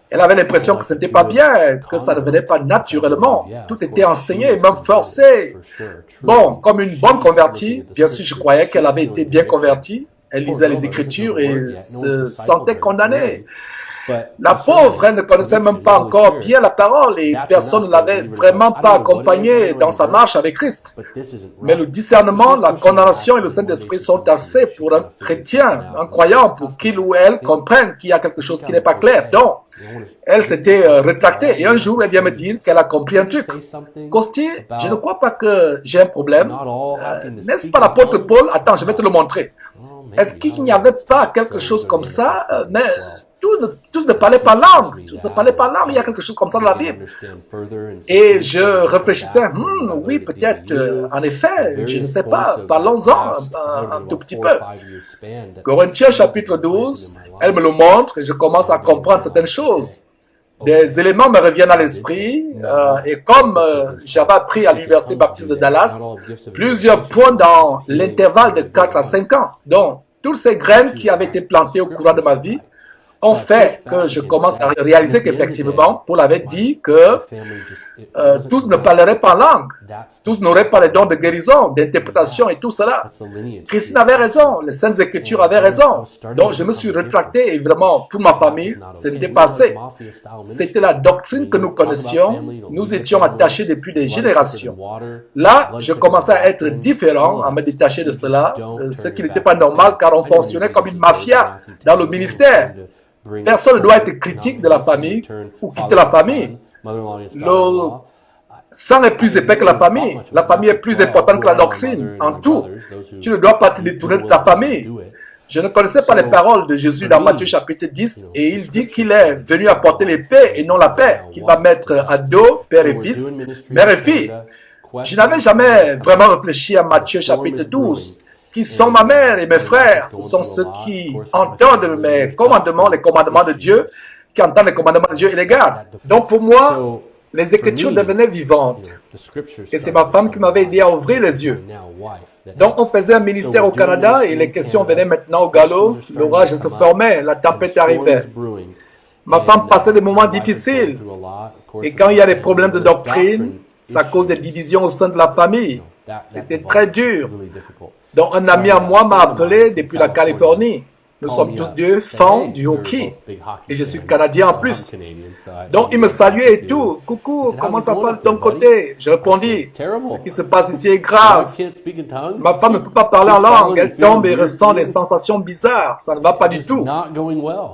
Elle avait l'impression que ce n'était pas bien, que ça ne venait pas naturellement. Tout était enseigné, même forcé. Bon, comme une bonne convertie, bien sûr, je croyais qu'elle avait été bien convertie. Elle lisait les Écritures et se sentait condamnée. La pauvre, elle ne connaissait même pas encore bien la parole et personne ne l'avait vraiment pas accompagnée dans sa marche avec Christ. Mais le discernement, la condamnation et le Saint-Esprit sont assez pour un chrétien, un croyant, pour qu'il ou elle comprenne qu'il y a quelque chose qui n'est pas clair. Donc, elle s'était rétractée et un jour, elle vient me dire qu'elle a compris un truc. Costi, je ne crois pas que j'ai un problème. N'est-ce pas l'apôtre Paul? Attends, je vais te le montrer. Est-ce qu'il n'y avait pas quelque chose comme ça? Mais tous ne parlaient pas langue. Il y a quelque chose comme ça dans la Bible. Et je réfléchissais, oui, peut-être, en effet, je ne sais pas, parlons-en un tout petit peu. Corinthiens chapitre 12, elle me le montre et je commence à comprendre certaines choses. Des éléments me reviennent à l'esprit et comme j'avais appris à l'Université baptiste de Dallas, plusieurs points dans l'intervalle de 4 à 5 ans. Donc, toutes ces graines qui avaient été plantées au courant de ma vie ont fait que je commence à réaliser qu'effectivement, Paul avait dit que tous ne parleraient pas en langue, tous n'auraient pas les dons de guérison, d'interprétation et tout cela. Christine avait raison, les Saintes Écritures avaient raison. Donc je me suis rétracté et vraiment, pour ma famille, ce n'était pas assez. C'était la doctrine que nous connaissions, nous étions attachés depuis des générations. Là, je commençais à être différent, à me détacher de cela, ce qui n'était pas normal car on fonctionnait comme une mafia dans le ministère. Personne ne doit être critique de la famille ou quitter la famille. Le sang est plus épais que la famille. La famille est plus importante que la doctrine. En tout, tu ne dois pas te détourner de ta famille. Je ne connaissais pas les paroles de Jésus dans Matthieu chapitre 10 et il dit qu'il est venu apporter l'épée et non la paix, qu'il va mettre à dos père et fils, mère et fille. Je n'avais jamais vraiment réfléchi à Matthieu chapitre 12. Qui sont ma mère et mes frères, ce sont ceux qui entendent mes commandements, les commandements de Dieu, qui entendent les commandements de Dieu et les gardent. Donc pour moi, les Écritures devenaient vivantes. Et c'est ma femme qui m'avait aidé à ouvrir les yeux. Donc on faisait un ministère au Canada et les questions venaient maintenant au galop, l'orage se formait, la tempête arrivait. Ma femme passait des moments difficiles. Et quand il y a des problèmes de doctrine, ça cause des divisions au sein de la famille. C'était très dur. Donc, un ami à moi m'a appelé depuis la Californie. Nous sommes tous deux fans du hockey. Et je suis Canadien en plus. Donc, il me saluait et tout. Coucou, comment ça va de ton côté? Je répondis, ce qui se passe ici est grave. Ma femme ne peut pas parler en langue. Elle tombe et ressent des sensations bizarres. Ça ne va pas du tout.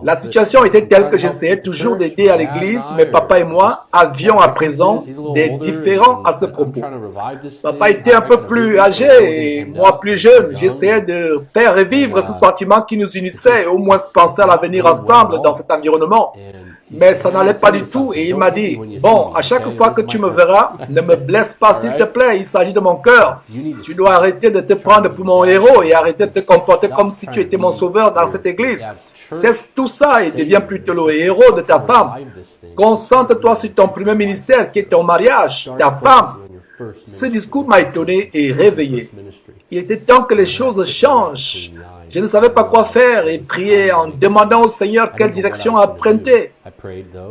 La situation était telle que j'essayais toujours d'aider à l'église, mais papa et moi avions à présent des différends à ce propos. Papa était un peu plus âgé et moi plus jeune. J'essayais de faire revivre ce sentiment qui nous unissait et au moins penser à l'avenir ensemble dans cet environnement. Mais ça n'allait pas du tout et il m'a dit, bon, à chaque fois que tu me verras, ne me blesse pas s'il te plaît, il s'agit de mon cœur. Tu dois arrêter de te prendre pour mon héros et arrêter de te comporter comme si tu étais mon sauveur dans cette église. Cesse tout ça et deviens plutôt le héros de ta femme. Concentre-toi sur ton premier ministère qui est ton mariage, ta femme. Ce discours m'a étonné et réveillé. Il était temps que les choses changent. Je ne savais pas quoi faire et priais en demandant au Seigneur quelle direction emprunter.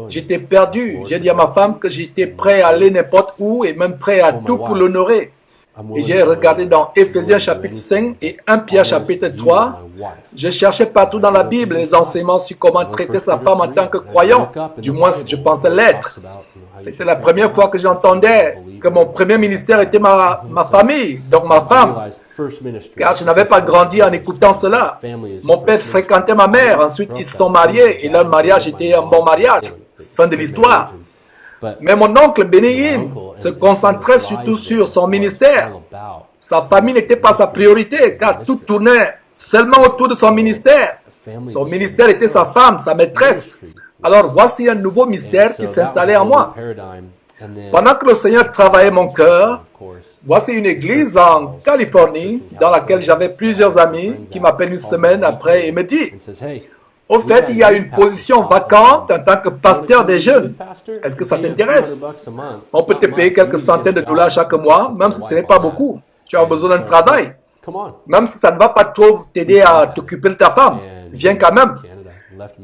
J'étais perdu. J'ai dit à ma femme que j'étais prêt à aller n'importe où et même prêt à tout pour l'honorer. Et j'ai regardé dans Éphésiens chapitre 5 et 1 Pierre chapitre 3. Je cherchais partout dans la Bible les enseignements sur comment traiter sa femme en tant que croyant. Du moins, je pensais l'être. C'était la première fois que j'entendais que mon premier ministère était ma famille, donc ma femme. Car je n'avais pas grandi en écoutant cela. Mon père fréquentait ma mère, ensuite ils se sont mariés et leur mariage était un bon mariage. Fin de l'histoire. Mais mon oncle Bénéhine se concentrait surtout sur son ministère. Sa famille n'était pas sa priorité car tout tournait seulement autour de son ministère. Son ministère était sa femme, sa maîtresse. Alors voici un nouveau mystère qui s'installait en moi. Pendant que le Seigneur travaillait mon cœur, voici une église en Californie dans laquelle j'avais plusieurs amis qui m'appellent une semaine après et me disent « Au fait, il y a une position vacante en tant que pasteur des jeunes. Est-ce que ça t'intéresse? On peut te payer quelques centaines de dollars chaque mois, même si ce n'est pas beaucoup. Tu as besoin d'un travail. Même si ça ne va pas trop t'aider à t'occuper de ta femme. Viens quand même. »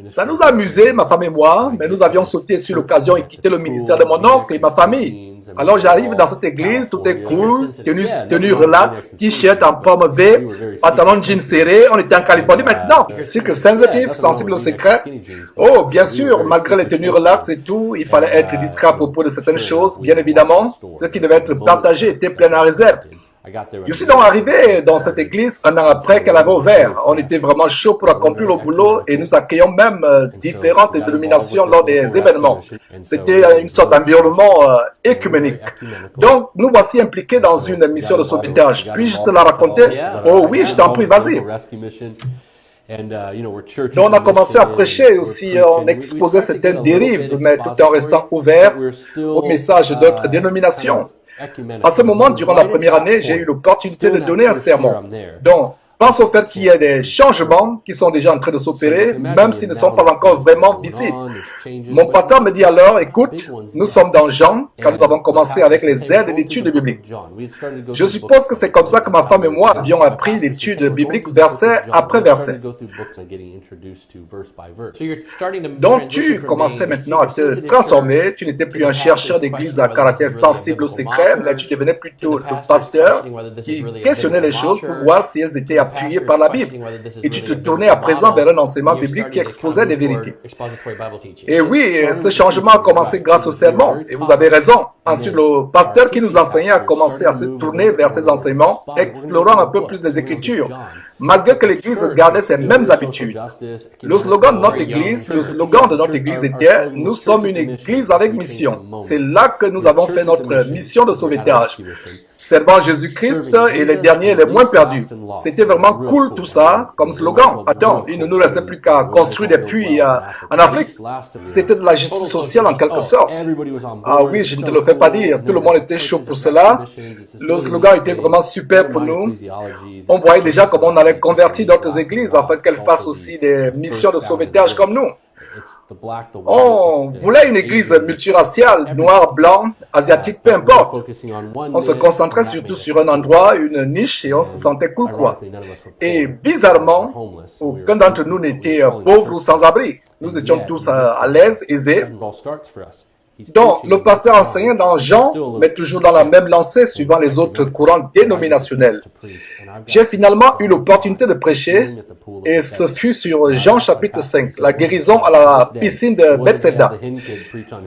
Ça nous a amusés, ma femme et moi, mais nous avions sauté sur l'occasion et quitté le ministère de mon oncle et ma famille. Alors j'arrive dans cette église, tout est cool, tenue relax, t-shirt en forme V, pantalon de jeans serré, on était en Californie maintenant. Secret sensitive, sensible au secret. Oh, bien sûr, malgré les tenues relax et tout, il fallait être discret à propos de certaines choses, bien évidemment. Ce qui devait être partagé était plein en réserve. Je suis donc arrivé dans cette église un an après qu'elle avait ouvert. On était vraiment chaud pour accomplir le boulot et nous accueillons même différentes dénominations lors des événements. C'était une sorte d'environnement écuménique. Donc, nous voici impliqués dans une mission de sauvetage. Puis-je te la raconter? Oh oui, je t'en prie, vas-y. Nous, on a commencé à prêcher aussi, on exposait certaines dérives, mais tout en restant ouvert au message d'autres dénominations. À ce moment, durant la première année, j'ai eu l'opportunité de donner un sermon. Donc, pense au fait qu'il y ait des changements qui sont déjà en train de s'opérer, même s'ils ne sont pas encore vraiment visibles. Mon pasteur me dit alors, écoute, nous sommes dans Jean, quand nous avons commencé avec les aides d'études bibliques. Je suppose que c'est comme ça que ma femme et moi avions appris l'étude biblique verset après verset. Donc tu commençais maintenant à te transformer, tu n'étais plus un chercheur d'église à caractère sensible au secret, mais tu devenais plutôt le pasteur qui questionnait les choses pour voir si elles étaient appuyé par la Bible. Et tu te tournais à présent vers un enseignement biblique qui exposait des vérités. Et oui, ce changement a commencé grâce au sermon. Et vous avez raison. Ensuite, le pasteur qui nous enseignait a commencé à se tourner vers ces enseignements, explorant un peu plus les Écritures, malgré que l'Église gardait ses mêmes habitudes. Le slogan de notre Église était « Nous sommes une Église avec mission ». C'est là que nous avons fait notre mission de sauvetage. Servant Jésus-Christ et les derniers les moins perdus. C'était vraiment cool tout ça, comme slogan. Attends, il ne nous restait plus qu'à construire des puits en Afrique. C'était de la justice sociale en quelque sorte. Ah oui, je ne te le fais pas dire. Tout le monde était chaud pour cela. Le slogan était vraiment super pour nous. On voyait déjà comment on allait convertir d'autres églises afin qu'elles fassent aussi des missions de sauvetage comme nous. On voulait une église multiraciale, noir, blanc, asiatique, peu importe. On se concentrait surtout sur un endroit, une niche, et on se sentait cool quoi. Et bizarrement, aucun d'entre nous n'était pauvre ou sans abri. Nous étions tous à l'aise, aisés. Donc, le pasteur enseignait dans Jean, mais toujours dans la même lancée, suivant les autres courants dénominationnels. J'ai finalement eu l'opportunité de prêcher, et ce fut sur Jean chapitre 5, la guérison à la piscine de Bethesda.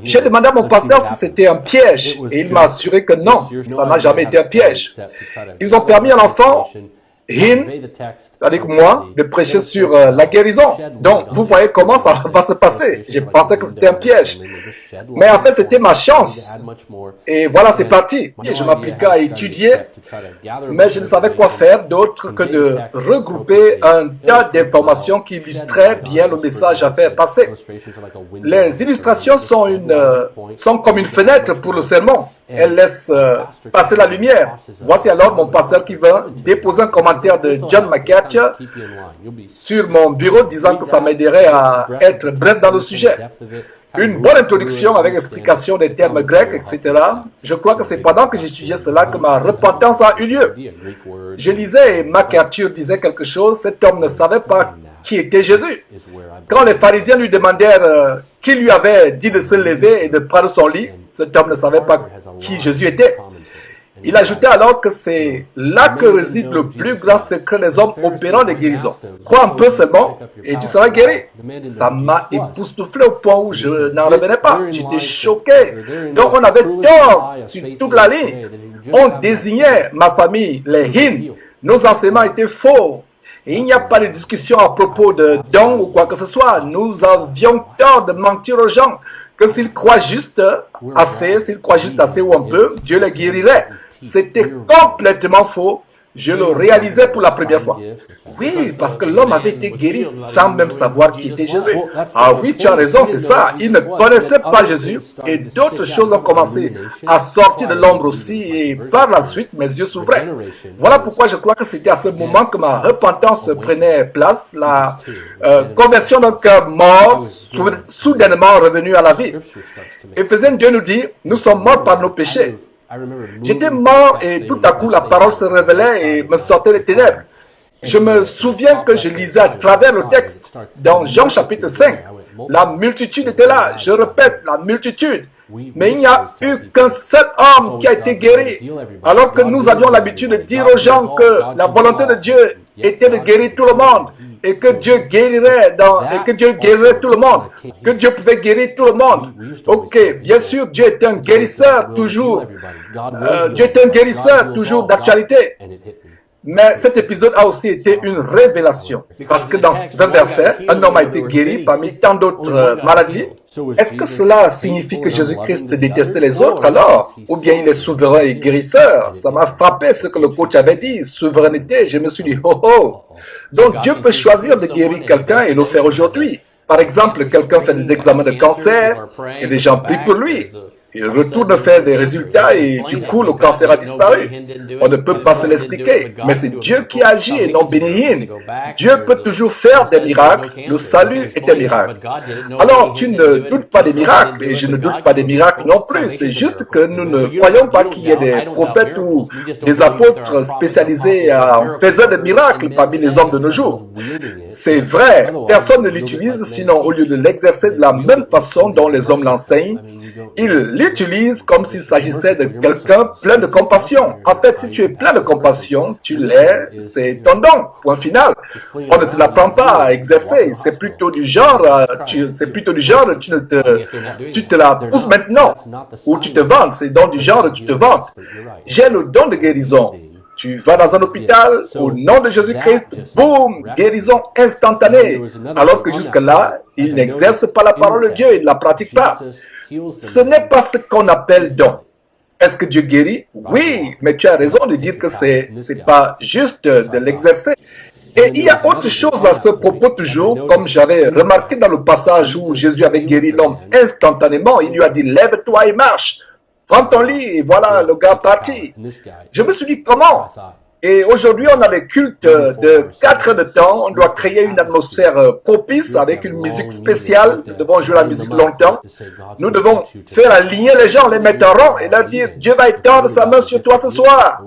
J'ai demandé à mon pasteur si c'était un piège, et il m'a assuré que non, ça n'a jamais été un piège. Ils ont permis à l'enfant avec moi, de prêcher sur la guérison. Donc, vous voyez comment ça va se passer. J'ai pensé que c'était un piège. Mais en fait, c'était ma chance. Et voilà, c'est parti. Et je m'appliquais à étudier, mais je ne savais quoi faire d'autre que de regrouper un tas d'informations qui illustraient bien le message à faire passer. Les illustrations sont comme une fenêtre pour le sermon. Elles laissent passer la lumière. Voici alors mon pasteur qui vint déposer un commentaire de John MacArthur sur mon bureau disant que ça m'aiderait à être bref dans le sujet. une bonne introduction avec explication des termes grecs, etc. Je crois que c'est pendant que j'étudiais cela que ma repentance a eu lieu. Je lisais et MacArthur disait quelque chose, cet homme ne savait pas qui était Jésus. Quand les pharisiens lui demandèrent qui lui avait dit de se lever et de prendre son lit, cet homme ne savait pas qui Jésus était. Il ajoutait alors que c'est là que réside le plus grand secret des hommes opérant des guérisons. Crois un peu seulement et tu seras guéri. Ça m'a époustouflé au point où je n'en revenais pas. J'étais choqué. Donc on avait tort sur toute la ligne. On désignait ma famille les Hin. Nos enseignements étaient faux. Et il n'y a pas de discussion à propos de dons ou quoi que ce soit. Nous avions tort de mentir aux gens que s'ils croient juste assez, ou un peu, Dieu les guérirait. C'était complètement faux. Je le réalisais pour la première fois. Oui, parce que l'homme avait été guéri sans même savoir qui était Jésus. Ah oui, tu as raison, c'est ça. Il ne connaissait pas Jésus et d'autres choses ont commencé à sortir de l'ombre aussi et par la suite, mes yeux s'ouvraient. Voilà pourquoi je crois que c'était à ce moment que ma repentance prenait place, la conversion d'un cœur mort, soudainement revenu à la vie. Éphésiens 2 nous dit, nous sommes morts par nos péchés. J'étais mort et tout à coup la parole se révélait et me sortait des ténèbres. Je me souviens que je lisais à travers le texte dans Jean chapitre 5. La multitude était là, je répète, la multitude. Mais il n'y a eu qu'un seul homme qui a été guéri. Alors que nous avions l'habitude de dire aux gens que la volonté de Dieu était de guérir tout le monde. Et que Dieu guérirait tout le monde, que Dieu pouvait guérir tout le monde. Ok, bien sûr, Dieu est un guérisseur toujours. Dieu est un guérisseur toujours d'actualité. Mais cet épisode a aussi été une révélation. Parce que dans un verset, un homme a été guéri parmi tant d'autres maladies. Est-ce que cela signifie que Jésus-Christ détestait les autres alors? Ou bien il est souverain et guérisseur? Ça m'a frappé ce que le coach avait dit, souveraineté. Je me suis dit, oh oh. Donc Dieu peut choisir de guérir quelqu'un et le faire aujourd'hui. Par exemple, quelqu'un fait des examens de cancer et les gens prient pour lui. Il retourne faire des résultats et du coup le cancer a disparu. On ne peut pas se l'expliquer, mais c'est Dieu qui agit et non Béni-Hinn. Dieu peut toujours faire des miracles, le salut est un miracle. Alors tu ne doutes pas des miracles et je ne doute pas des miracles non plus. C'est juste que nous ne croyons pas qu'il y ait des prophètes ou des apôtres spécialisés en faisant des miracles parmi les hommes de nos jours. C'est vrai, personne ne l'utilise sinon au lieu de l'exercer de la même façon dont les hommes l'enseignent, ils l'utilisent comme s'il s'agissait de quelqu'un plein de compassion. En fait, si tu es plein de compassion, tu l'es, c'est ton don, point final. On ne te l'apprend pas à exercer, c'est plutôt du genre, tu te la pousses maintenant, ou tu te vantes, c'est dans du genre, tu te vantes. J'ai le don de guérison. Tu vas dans un hôpital, au nom de Jésus-Christ, boum, guérison instantanée. Alors que jusque-là, il n'exerce pas la parole de Dieu, il ne la pratique pas. Ce n'est pas ce qu'on appelle don. Est-ce que Dieu guérit? Oui, mais tu as raison de dire que c'est pas juste de l'exercer. Et il y a autre chose à ce propos toujours, comme j'avais remarqué dans le passage où Jésus avait guéri l'homme instantanément, il lui a dit, lève-toi et marche. Prends ton lit, et voilà, le gars parti. Je me suis dit, comment? Et aujourd'hui, on a des cultes de 4 heures de temps. On doit créer une atmosphère propice avec une musique spéciale. Nous devons jouer la musique longtemps. Nous devons faire aligner les gens, les mettre en rang et leur dire, Dieu va étendre sa main sur toi ce soir.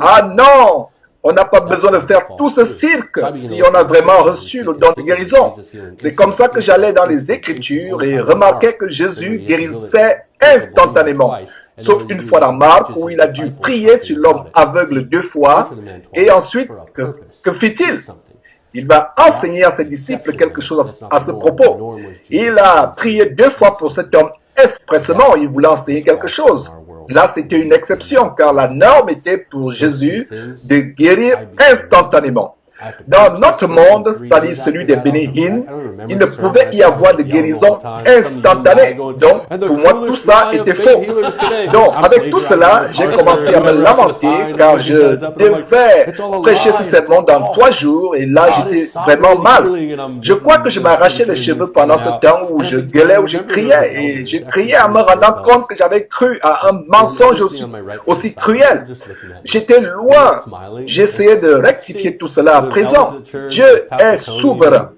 Ah non! On n'a pas besoin de faire tout ce cirque si on a vraiment reçu le don de guérison. C'est comme ça que j'allais dans les Écritures et remarquais que Jésus guérissait instantanément. Sauf une fois dans Marc où il a dû prier sur l'homme aveugle 2 fois. Et ensuite, que fit-il? Il va enseigner à ses disciples quelque chose à ce propos. Il a prié 2 fois pour cet homme expressément. Il voulait enseigner quelque chose. Là, c'était une exception, car la norme était pour Jésus de guérir instantanément. Dans notre monde, c'est-à-dire celui des Béni-Hinn, il ne pouvait y avoir de guérison instantanée. Donc, pour moi, tout ça était faux. Donc, avec tout cela, j'ai commencé à me lamenter, car je devais prêcher ce sermon dans 3 jours, et là, j'étais vraiment mal. Je crois que je m'arrachais les cheveux pendant ce temps où je gueulais, où je criais, et je criais en me rendant compte que j'avais cru à un mensonge aussi cruel. J'étais loin. J'essayais de rectifier tout cela présent. Dieu est souverain.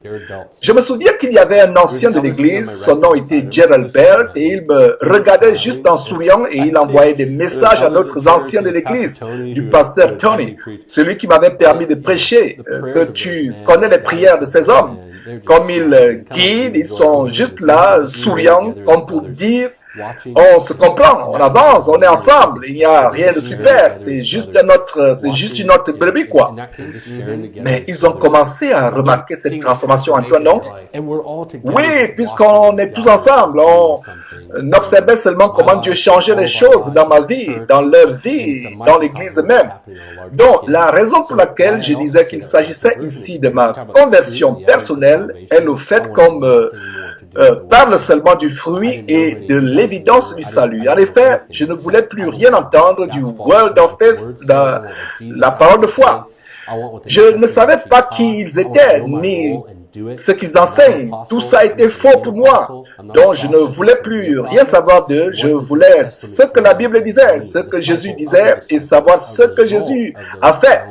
Je me souviens qu'il y avait un ancien de l'église, son nom était Gerald Baird, et il me regardait juste en souriant et il envoyait des messages à d'autres anciens de l'église, du pasteur Tony, celui qui m'avait permis de prêcher, que tu connais les prières de ces hommes. Comme ils guident, ils sont juste là, souriants, comme pour dire, on se comprend, on avance, on est ensemble, il n'y a rien de super, c'est juste une autre brebis, quoi. Mais ils ont commencé à remarquer cette transformation en toi, non? Oui, puisqu'on est tous ensemble, on observait seulement comment Dieu changeait les choses dans ma vie, dans leur vie, dans l'église même. Donc, la raison pour laquelle je disais qu'il s'agissait ici de ma conversion personnelle est le fait qu'on me parle seulement du fruit et de l'évidence du salut. En effet, je ne voulais plus rien entendre du Word of Faith, la parole de foi. Je ne savais pas qui ils étaient, ni ce qu'ils enseignent. Tout ça était faux pour moi. Donc, je ne voulais plus rien savoir d'eux. Je voulais ce que la Bible disait, ce que Jésus disait et savoir ce que Jésus a fait.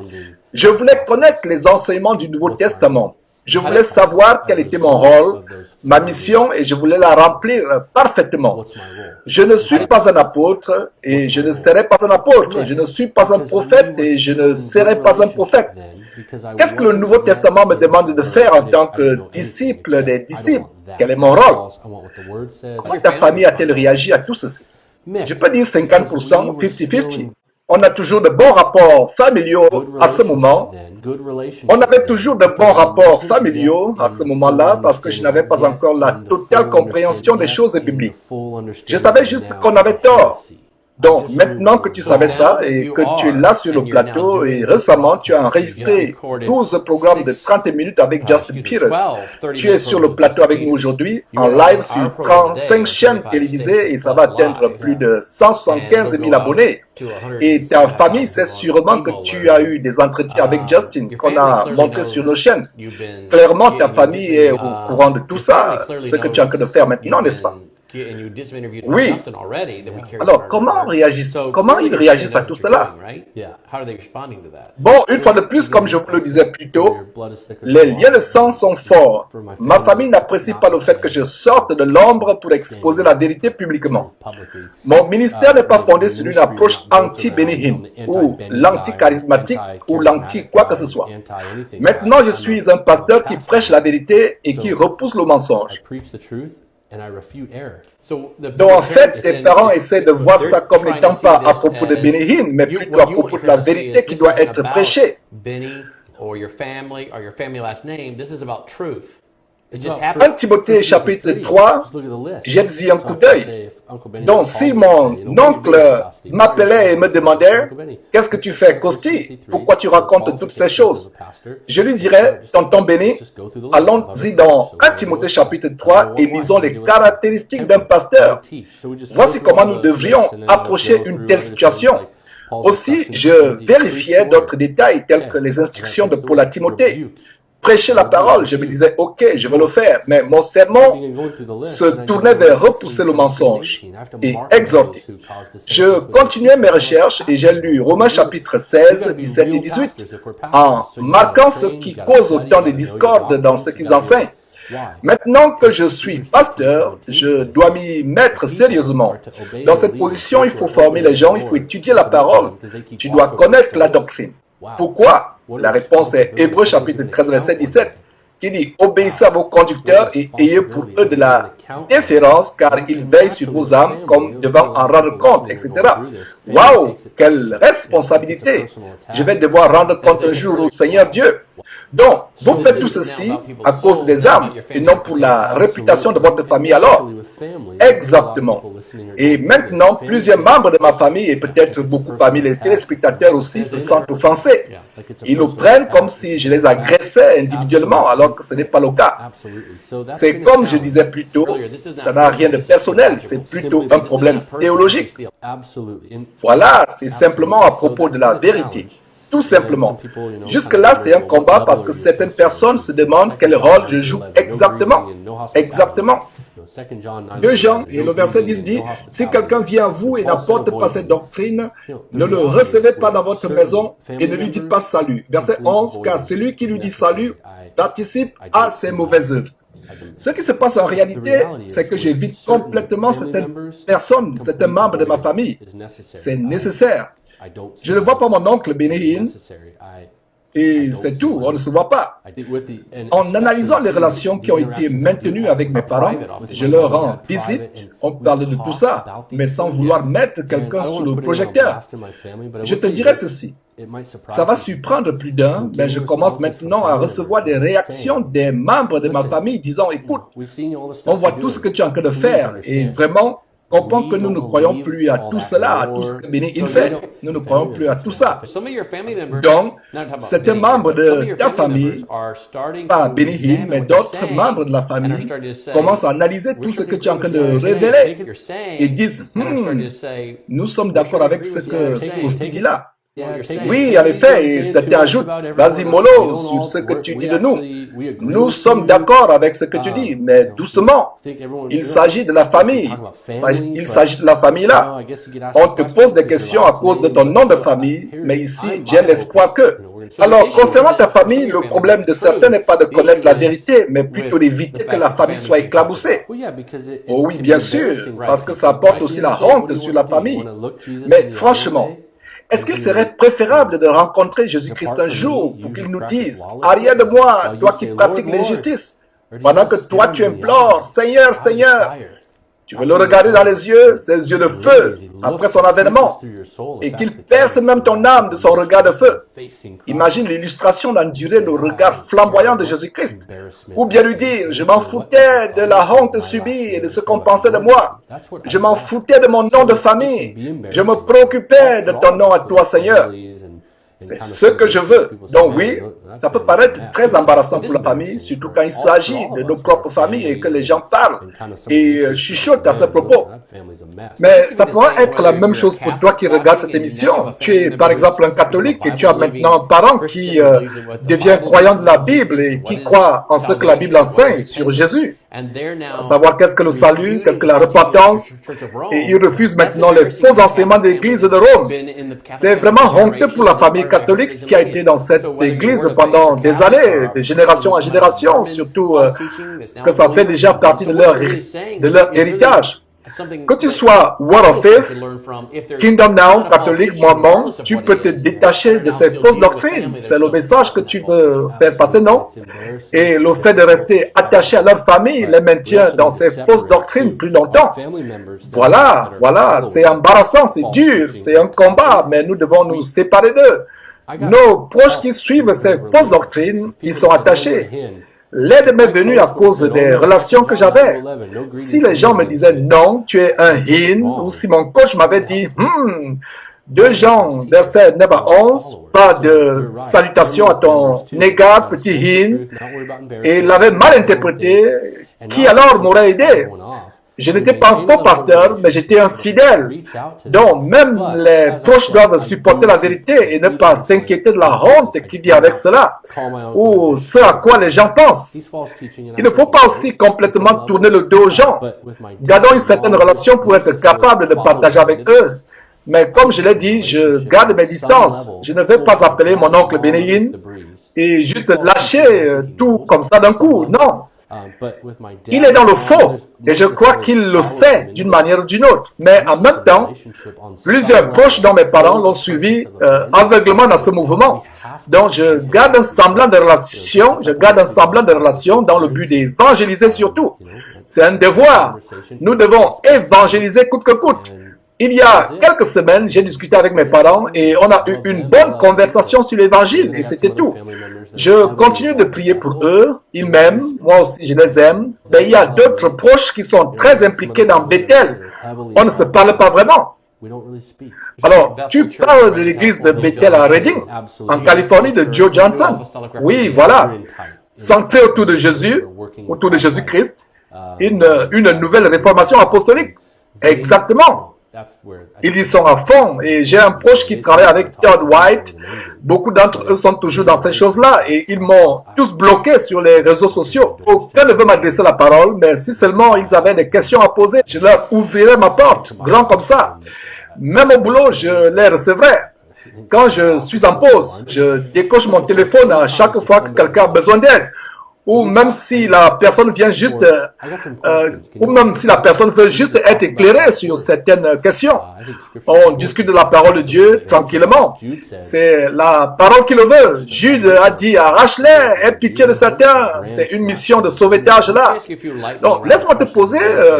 Je voulais connaître les enseignements du Nouveau Testament. Je voulais savoir quel était mon rôle, ma mission, et je voulais la remplir parfaitement. Je ne suis pas un apôtre et je ne serai pas un apôtre. Je ne suis pas un prophète et je ne serai pas un prophète. Qu'est-ce que le Nouveau Testament me demande de faire en tant que disciple des disciples? Quel est mon rôle? Comment ta famille a-t-elle réagi à tout ceci? Je peux dire 50%, 50-50. On a toujours de bons rapports familiaux à ce moment. On avait toujours de bons rapports familiaux à ce moment-là parce que je n'avais pas encore la totale compréhension des choses bibliques. Je savais juste qu'on avait tort. Donc, maintenant que tu savais ça et que tu es là sur le plateau et récemment tu as enregistré 12 programmes de 30 minutes avec Justin Peters, tu es sur le plateau avec nous aujourd'hui en live sur 35 chaînes télévisées et ça va atteindre plus de 175 000 abonnés. Et ta famille sait sûrement que tu as eu des entretiens avec Justin qu'on a montré sur nos chaînes. Clairement, ta famille est au courant de tout ça, ce que tu es en train de faire maintenant, n'est-ce pas? Oui. Alors, comment ils réagissent à tout cela? Bon, une fois de plus, comme je vous le disais plus tôt, les liens de sang sont forts. Ma famille n'apprécie pas le fait que je sorte de l'ombre pour exposer la vérité publiquement. Mon ministère n'est pas fondé sur une approche anti-Benny ou l'anti-charismatique ou l'anti-quoi que ce soit. Maintenant, je suis un pasteur qui prêche la vérité et qui repousse le mensonge. Donc en fait, tes parents essaient de voir ça comme n'étant pas à propos de Benny Hinn, mais plutôt à propos de la vérité qui doit être prêchée. 1 Timothée chapitre 3, j'ai un coup d'œil. Donc si mon oncle m'appelait et me demandait « Qu'est-ce que tu fais, Costi? Pourquoi tu racontes toutes ces choses ?» Je lui dirais « Tonton Benny, allons-y dans 1 Timothée chapitre 3 et lisons les caractéristiques d'un pasteur. Voici comment nous devrions approcher une telle situation. » Aussi, je vérifiais d'autres détails tels que les instructions de Paul à Timothée. Prêcher la parole, je me disais, ok, je vais le faire, mais mon sermon se tournait vers repousser le mensonge et exhorter. Je continuais mes recherches et j'ai lu Romains chapitre 16, 17 et 18, en marquant ce qui cause autant de discorde dans ce qu'ils enseignent. Maintenant que je suis pasteur, je dois m'y mettre sérieusement. Dans cette position, il faut former les gens, il faut étudier la parole. Tu dois connaître la doctrine. Pourquoi? La réponse est Hébreux chapitre 13, verset 17, qui dit « Obéissez à vos conducteurs et ayez pour eux de la déférence, car ils veillent sur vos âmes comme devant en rendre compte, etc. » Waouh, quelle responsabilité! Je vais devoir rendre compte un jour au Seigneur Dieu. Donc, vous faites tout ceci à cause des âmes et non pour la réputation de votre famille alors. Exactement. Et maintenant, plusieurs membres de ma famille et peut-être beaucoup parmi les téléspectateurs aussi se sentent offensés. Ils nous prennent comme si je les agressais individuellement alors que ce n'est pas le cas. C'est comme je disais plus tôt, ça n'a rien de personnel, c'est plutôt un problème théologique. Voilà, c'est simplement à propos de la vérité. Tout simplement. Jusque-là, c'est un combat parce que certaines personnes se demandent quel rôle je joue exactement. Exactement. 2 Jean et le verset 10 dit, « Si quelqu'un vient à vous et n'apporte pas cette doctrine, ne le recevez pas dans votre maison et ne lui dites pas salut. » Verset 11, « Car celui qui lui dit salut participe à ses mauvaises œuvres. » Ce qui se passe en réalité, c'est que j'évite complètement certaines personnes, certains membres de ma famille. C'est nécessaire. Je ne vois pas mon oncle Benny et c'est tout, on ne se voit pas. En analysant les relations qui ont été maintenues avec mes parents, je leur rends visite, on parle de tout ça, mais sans vouloir mettre quelqu'un sous le projecteur. Je te dirais ceci, ça va surprendre plus d'un, mais je commence maintenant à recevoir des réactions des membres de ma famille disant, écoute, on voit tout ce que tu es en train de faire et vraiment, comprends que nous ne croyons plus à tout cela, à tout ce que Benny Hinn fait. Nous ne croyons plus à tout ça. Donc, certains membres de ta famille, pas Benny Hinn, mais d'autres membres de la famille, commencent à analyser tout ce que tu es en train de révéler et disent, nous sommes d'accord avec ce que Costi dit là. Oui, en effet, et certains ajoutent, vas-y mollo sur ce que tu dis de nous. Nous sommes d'accord avec ce que tu dis, mais doucement. Il s'agit de la famille. Il s'agit de la famille là. On te pose des questions à cause de ton nom de famille, mais ici, j'ai l'espoir que. Alors, concernant ta famille, le problème de certains n'est pas de connaître la vérité, mais plutôt d'éviter que la famille soit éclaboussée. Oh oui, bien sûr, parce que ça apporte aussi la honte sur la famille. Mais franchement, est-ce qu'il serait préférable de rencontrer Jésus-Christ un jour pour qu'il nous dise « Arrière de moi, toi qui pratiques l'injustice » pendant que toi tu implores « Seigneur, Seigneur ». Tu veux le regarder dans les yeux, ses yeux de feu, après son avènement, et qu'il perce même ton âme de son regard de feu. Imagine l'illustration d'endurer le regard flamboyant de Jésus-Christ. Ou bien lui dire, je m'en foutais de la honte subie et de ce qu'on pensait de moi. Je m'en foutais de mon nom de famille. Je me préoccupais de ton nom à toi, Seigneur. C'est ce que je veux. Donc oui, ça peut paraître très embarrassant pour la famille, surtout quand il s'agit de nos propres familles et que les gens parlent et chuchotent à ce propos. Mais ça pourrait être la même chose pour toi qui regardes cette émission. Tu es par exemple un catholique et tu as maintenant un parent qui devient croyant de la Bible et qui croit en ce que la Bible enseigne sur Jésus. À savoir qu'est-ce que le salut, qu'est-ce que la repentance, et il refuse maintenant les faux enseignements de l'Église de Rome. C'est vraiment honteux pour la famille catholique qui a été dans cette Église pendant des années, de génération en génération, surtout que ça fait déjà partie de leur héritage. Que tu sois Word of Faith, Kingdom Now, catholique, mormon, tu peux te détacher de ces fausses doctrines. C'est le message que tu veux faire passer, non? Et le fait de rester attaché à leur famille les maintient dans ces fausses doctrines plus longtemps. Voilà, c'est embarrassant, c'est dur, c'est un combat, mais nous devons nous séparer d'eux. Nos proches qui suivent ces fausses doctrines, ils sont attachés. L'aide m'est venue à cause des relations que j'avais. Si les gens me disaient non, tu es un Hinn, ou si mon coach m'avait dit 2 Jean, verset 9 à 11, pas de salutation à ton égard, petit Hinn, et l'avait mal interprété, qui alors m'aurait aidé? Je n'étais pas un faux pasteur, mais j'étais un fidèle. Donc, même les proches doivent supporter la vérité et ne pas s'inquiéter de la honte qui vient avec cela, ou ce à quoi les gens pensent. Il ne faut pas aussi complètement tourner le dos aux gens. Gardons une certaine relation pour être capable de partager avec eux. Mais comme je l'ai dit, je garde mes distances. Je ne vais pas appeler mon oncle Benny Hinn et juste lâcher tout comme ça d'un coup. Non. Il est dans le faux et je crois qu'il le sait d'une manière ou d'une autre. Mais en même temps, plusieurs proches dont mes parents l'ont suivi aveuglément dans ce mouvement. Donc je garde un semblant de relation, dans le but d'évangéliser surtout. C'est un devoir. Nous devons évangéliser coûte que coûte. Il y a quelques semaines, j'ai discuté avec mes parents et on a eu une bonne conversation sur l'évangile et c'était tout. Je continue de prier pour eux, ils m'aiment, moi aussi je les aime, mais il y a d'autres proches qui sont très impliqués dans Bethel. On ne se parle pas vraiment. Alors, tu parles de l'église de Bethel à Redding, en Californie, de Joe Johnson. Oui, voilà. Centré autour de Jésus, autour de Jésus-Christ, une nouvelle réformation apostolique. Exactement. Ils y sont à fond. Et j'ai un proche qui travaille avec Todd White. Beaucoup d'entre eux sont toujours dans ces choses-là et ils m'ont tous bloqué sur les réseaux sociaux. Aucun ne veut m'adresser la parole, mais si seulement ils avaient des questions à poser, je leur ouvrirais ma porte, grand comme ça. Même au boulot, je les recevrai. Quand je suis en pause, je décoche mon téléphone à chaque fois que quelqu'un a besoin d'aide. Ou même si la personne vient juste, ou même si la personne veut juste être éclairée sur certaines questions. On discute de la parole de Dieu tranquillement. C'est la parole qui le veut. Jude a dit, arrache-les, aie pitié de certains. C'est une mission de sauvetage là. Donc, laisse-moi te poser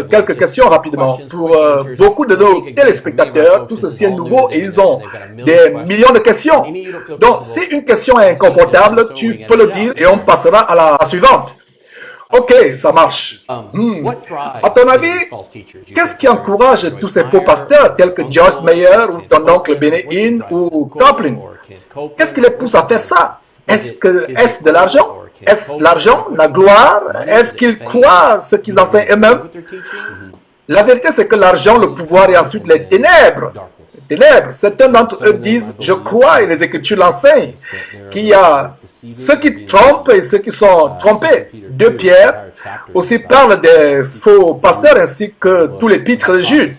quelques questions rapidement. Pour beaucoup de nos téléspectateurs, tout ceci est nouveau et ils ont des millions de questions. Donc, si une question est inconfortable, tu peux le dire et on passera à la suivante. Ok, ça marche. À ton avis, qu'est-ce qui encourage tous ces faux pasteurs tels que Joyce Meyer ou ton oncle Benny Hinn ou Copeland? Qu'est-ce qui les pousse à faire ça? Est-ce de l'argent? Est-ce l'argent, la gloire? Est-ce qu'ils croient ce qu'ils enseignent eux-mêmes? La vérité, c'est que l'argent, le pouvoir et ensuite les ténèbres. Certains d'entre eux disent, je crois, et les Écritures l'enseignent, qu'il y a ceux qui trompent et ceux qui sont trompés. 2 Pierre aussi parle des faux pasteurs ainsi que tous les pitres de Jude.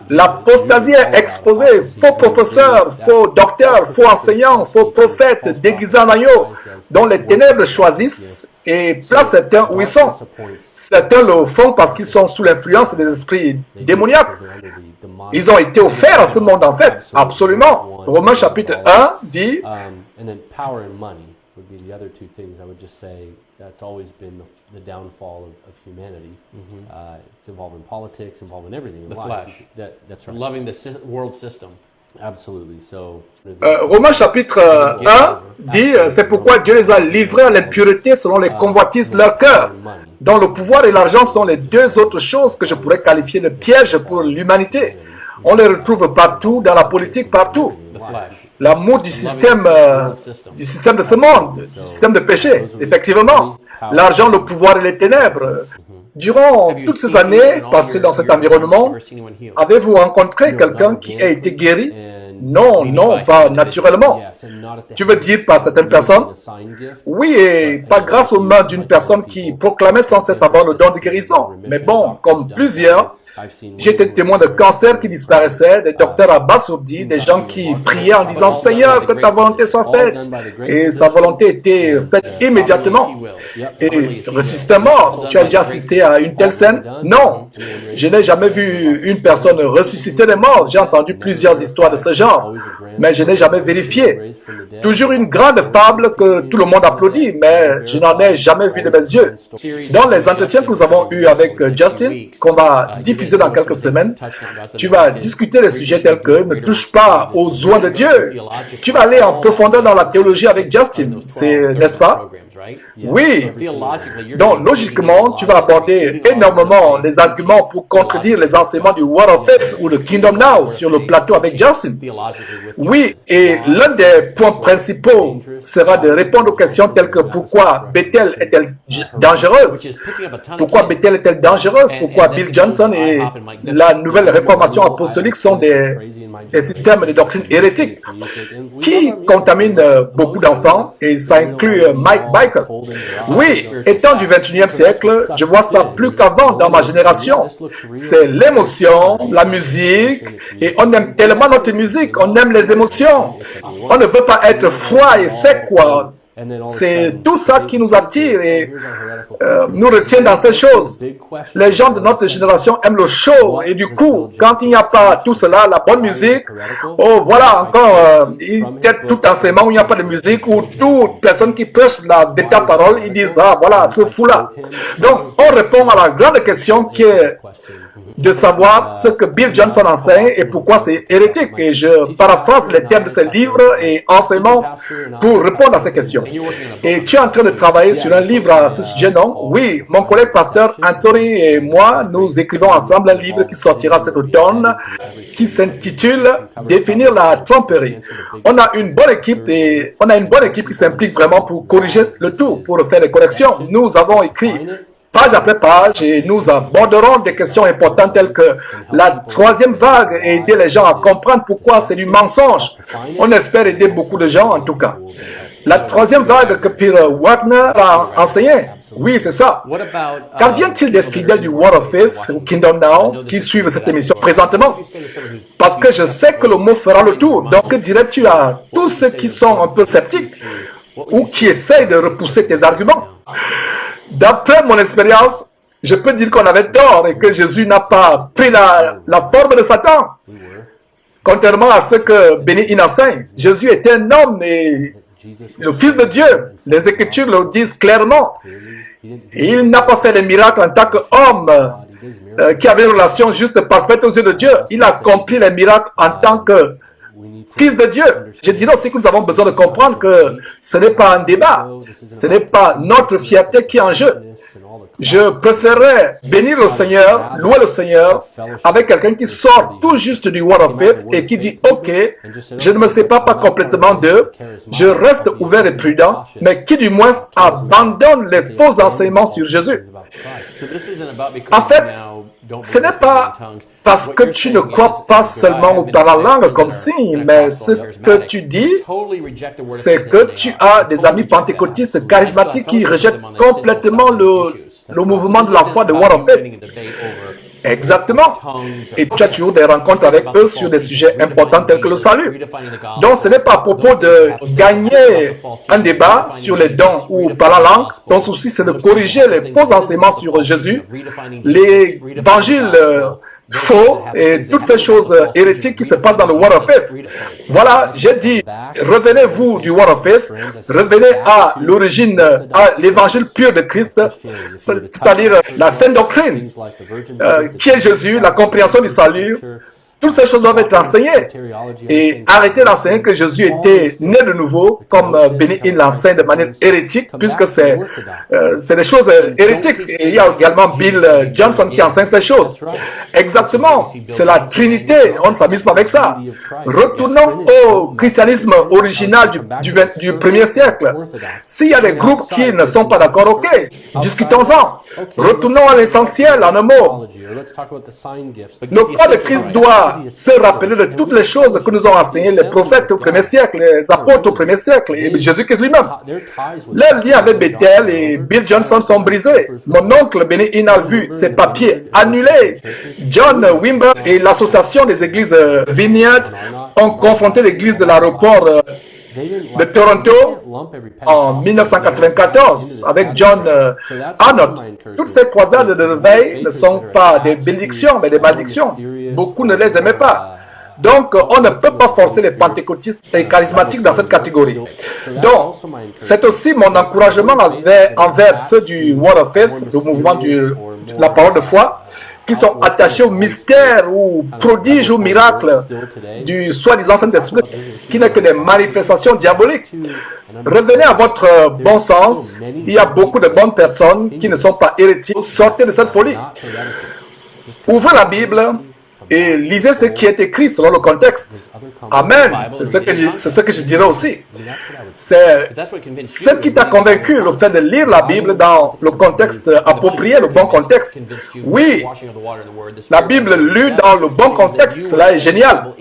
L'apostasie est exposée, faux professeurs, faux docteurs, faux enseignants, faux prophètes déguisés en agneaux, dont les ténèbres choisissent et placent certains où ils sont. Certains le font parce qu'ils sont sous l'influence des esprits démoniaques. Ils ont été offerts à ce monde en fait, absolument. Romains chapitre 1 dit would be the other 2 things. I would just say that's always been the downfall of humanity. It's involved in politics, involved in everything in the life. Flesh. That's right. Loving the world system. Absolutely. So. Romains chapitre 1 dit c'est pourquoi Dieu les a livrés à l'impureté selon les convoitises de leur cœur, dont le pouvoir et l'argent sont les 2 autres choses que je pourrais qualifier de pièges pour l'humanité. On les retrouve partout, dans la politique, partout. L'amour du système de ce monde, du système de péché, effectivement. L'argent, le pouvoir et les ténèbres. Durant toutes ces années passées dans cet environnement, avez-vous rencontré quelqu'un qui a été guéri? Non, non, pas naturellement. Tu veux dire par certaines personnes? Oui, et pas grâce aux mains d'une personne qui proclamait sans cesse avoir le don de guérison. Mais bon, comme plusieurs, j'ai été témoin de cancers qui disparaissaient, des docteurs abasourdis, des gens qui priaient en disant « Seigneur, que ta volonté soit faite ». Et sa volonté était faite immédiatement. Et ressusciter un mort. Tu as déjà assisté à une telle scène? Non. Je n'ai jamais vu une personne ressusciter des morts. J'ai entendu plusieurs histoires de ce genre, mais je n'ai jamais vérifié. Toujours une grande fable que tout le monde applaudit, mais je n'en ai jamais vu de mes yeux. Dans les entretiens que nous avons eus avec Justin, qu'on va diffuser dans quelques semaines, tu vas discuter des sujets tels que ne touche pas aux oies de Dieu. Tu vas aller en profondeur dans la théologie avec Justin, n'est-ce pas? Oui. Donc, logiquement, tu vas aborder énormément les arguments pour contredire les enseignements du Word of Faith ou le Kingdom Now sur le plateau avec Justin. Oui, et l'un des points principaux sera de répondre aux questions telles que pourquoi Bethel est-elle dangereuse? Pourquoi Bethel est-elle dangereuse? Pourquoi Bill Johnson et la nouvelle réformation apostolique sont des systèmes de doctrine hérétiques qui contaminent beaucoup d'enfants, et ça inclut Mike Biker. Oui, étant du 21e siècle, je vois ça plus qu'avant dans ma génération. C'est l'émotion, la musique, et on aime tellement notre musique, on aime les émotions. On ne veut pas être froid et sec, quoi. C'est tout ça qui nous attire et nous retient dans ces choses. Les gens de notre génération aiment le show et du coup, quand il n'y a pas tout cela, la bonne musique, oh voilà encore, peut-être tout enseignement où il n'y a pas de musique ou toute personne qui prêche la véritable parole, ils disent ah voilà, ce fou-là. Donc on répond à la grande question qui est de savoir ce que Bill Johnson enseigne et pourquoi c'est hérétique. Et je paraphrase les termes de ses livres et enseignements pour répondre à ces questions. Et tu es en train de travailler sur un livre à ce sujet, non? Oui, mon collègue pasteur Anthony et moi, nous écrivons ensemble un livre qui sortira cet automne, qui s'intitule « Définir la tromperie ». On a une bonne équipe et on a une bonne équipe qui s'implique vraiment pour corriger le tout, pour faire des corrections. Nous avons écrit page après page, et nous aborderons des questions importantes telles que la troisième vague et aider les gens à comprendre pourquoi c'est du mensonge. On espère aider beaucoup de gens en tout cas. La troisième vague que Peter Wagner a enseignée. Oui, c'est ça. Qu'en vient-il des fidèles du Word of Faith ou Kingdom Now qui suivent cette émission présentement? Parce que je sais que le mot fera le tour. Donc, que dirais-tu à tous ceux qui sont un peu sceptiques ou qui essayent de repousser tes arguments? D'après mon expérience, je peux dire qu'on avait tort et que Jésus n'a pas pris la forme de Satan. Contrairement à ce que Benny Hinn enseigne, Jésus était un homme et le Fils de Dieu. Les Écritures le disent clairement. Il n'a pas fait les miracles en tant qu'homme qui avait une relation juste parfaite aux yeux de Dieu. Il a accompli les miracles en tant que Fils de Dieu. Je dirais aussi que nous avons besoin de comprendre que ce n'est pas un débat. Ce n'est pas notre fierté qui est en jeu. Je préférerais bénir le Seigneur, louer le Seigneur avec quelqu'un qui sort tout juste du Word of Faith et qui dit « Ok, je ne me sépare pas complètement d'eux, je reste ouvert et prudent, mais qui du moins abandonne les faux enseignements sur Jésus. » En fait, ce n'est pas parce que tu ne crois pas seulement par la langue comme signe, mais ce que tu dis, c'est que tu as des amis pentecôtistes charismatiques qui rejettent complètement le mouvement de la foi de Word of Faith. Exactement. Et tu as toujours des rencontres avec eux sur des sujets importants tels que le salut. Donc ce n'est pas à propos de gagner un débat sur les dons ou par la langue. Ton souci c'est de corriger les faux enseignements sur Jésus, l'évangile faux et toutes ces choses hérétiques qui se passent dans le Word of Faith. Voilà, j'ai dit, revenez-vous du Word of Faith, revenez à l'origine, à l'évangile pur de Christ, c'est-à-dire la sainte doctrine, qui est Jésus, la compréhension du salut. Toutes ces choses doivent être enseignées et arrêter d'enseigner que Jésus était né de nouveau, comme Benny Hinn l'enseigne de manière hérétique, puisque c'est des choses hérétiques. Et il y a également Bill Johnson qui enseigne ces choses. Exactement, c'est la Trinité, on ne s'amuse pas avec ça. Retournons au christianisme original du 1er siècle. S'il y a des groupes qui ne sont pas d'accord, ok, discutons-en. Retournons à l'essentiel, en un mot. Le corps de Christ doit se rappeler de toutes les choses que nous ont enseignées les prophètes au 1er siècle, les apôtres au 1er siècle, et Jésus-Christ lui-même. Leurs liens avec Bethel et Bill Johnson sont brisés. Mon oncle Benny Hinn a vu ses papiers annulés. John Wimber et l'association des églises Vineyard ont confronté l'église de l'aéroport de Toronto en 1994 avec John Arnott. Toutes ces croisades de réveil ne sont pas des bénédictions mais des malédictions. Beaucoup ne les aimaient pas. Donc, on ne peut pas forcer les pentecôtistes et charismatiques dans cette catégorie. Donc, c'est aussi mon encouragement envers ceux du Word of Faith, le mouvement de la parole de foi, qui sont attachés au mystère ou prodige ou miracle du soi-disant Saint-Esprit, qui n'est que des manifestations diaboliques. Revenez à votre bon sens. Il y a beaucoup de bonnes personnes qui ne sont pas hérétiques. Sortez de cette folie. Ouvrez la Bible et lisez ce qui est écrit selon le contexte. Amen. C'est ce que je dirais aussi. C'est ce qui t'a convaincu, le fait de lire la Bible dans le contexte approprié, le bon contexte. Oui, la Bible lue dans le bon contexte, cela est génial.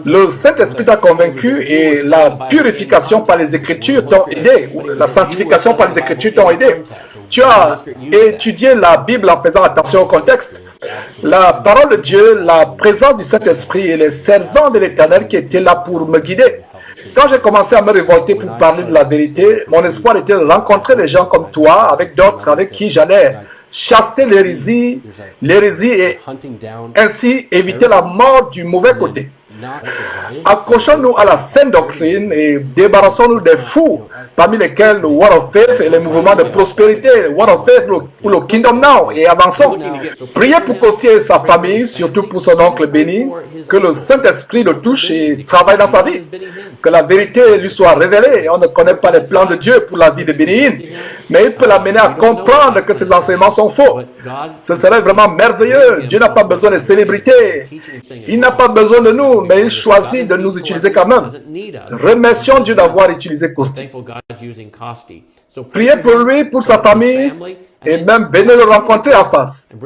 Le Saint-Esprit t'a convaincu et la purification par les Écritures t'ont aidé, ou la sanctification par les Écritures t'ont aidé. Tu as étudié la Bible en faisant attention au contexte. La parole de Dieu, la présence du Saint-Esprit et les servants de l'Éternel qui étaient là pour me guider. Quand j'ai commencé à me révolter pour parler de la vérité, mon espoir était de rencontrer des gens comme toi, avec d'autres avec qui j'allais chasser l'hérésie et ainsi éviter la mort du mauvais côté. Accrochons-nous à la sainte doctrine et débarrassons-nous des fous, parmi lesquels le Word of Faith et les mouvements de prospérité, le Word of Faith ou le Kingdom Now, et avançons. Priez pour Costier et sa famille, surtout pour son oncle Benny, que le Saint-Esprit le touche et travaille dans sa vie, que la vérité lui soit révélée. On ne connaît pas les plans de Dieu pour la vie de Benny Hinn, mais il peut l'amener à comprendre que ses enseignements sont faux. Ce serait vraiment merveilleux. Dieu n'a pas besoin de célébrités. Il n'a pas besoin de nous, mais il choisit de nous utiliser quand même. Remercions Dieu d'avoir utilisé Costi. Priez pour lui, pour sa famille, et même venez le rencontrer en face.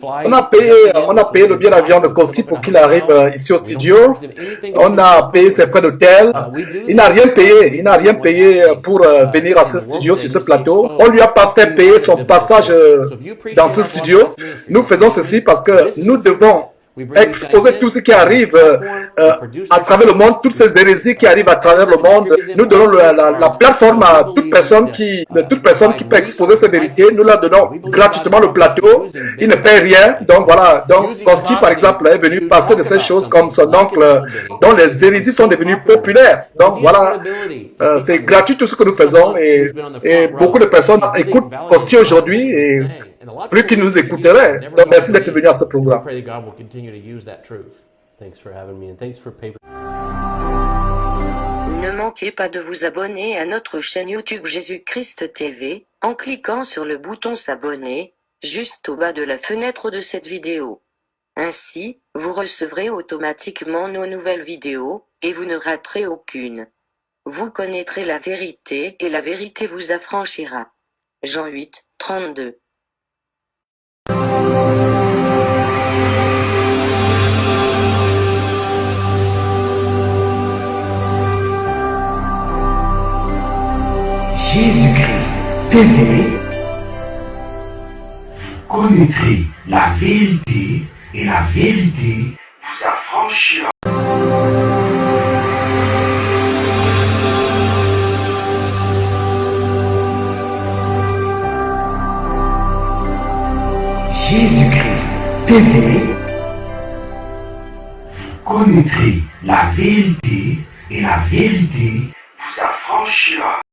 On a payé le billet d'avion de Costi pour qu'il arrive ici au studio. On a payé ses frais d'hôtel. Il n'a rien payé pour venir à ce studio, sur ce plateau. On lui a pas fait payer son passage dans ce studio. Nous faisons ceci parce que nous devons exposer tout ce qui arrive à travers le monde, toutes ces hérésies qui arrivent à travers le monde. Nous donnons la plateforme à toute personne qui peut exposer ces vérités. Nous leur donnons gratuitement le plateau. Il ne paye rien. Donc voilà. Donc Costi, par exemple, est venu passer de ces choses comme son oncle, dont les hérésies sont devenues populaires. Donc voilà. C'est gratuit tout ce que nous faisons et beaucoup de personnes écoutent Costi aujourd'hui et plus qu'ils nous écouteraient. Donc merci d'être venu à ce programme. Ne manquez pas de vous abonner à notre chaîne YouTube Jésus-Christ TV, en cliquant sur le bouton s'abonner, juste au bas de la fenêtre de cette vidéo. Ainsi, vous recevrez automatiquement nos nouvelles vidéos, et vous ne raterez aucune. Vous connaîtrez la vérité, et la vérité vous affranchira. Jean 8, 32. Jésus-Christ TV, vous connaîtrez la vérité et la vérité vous affranchira. Jésus-Christ TV, vous connaîtrez la vérité et la vérité vous affranchira.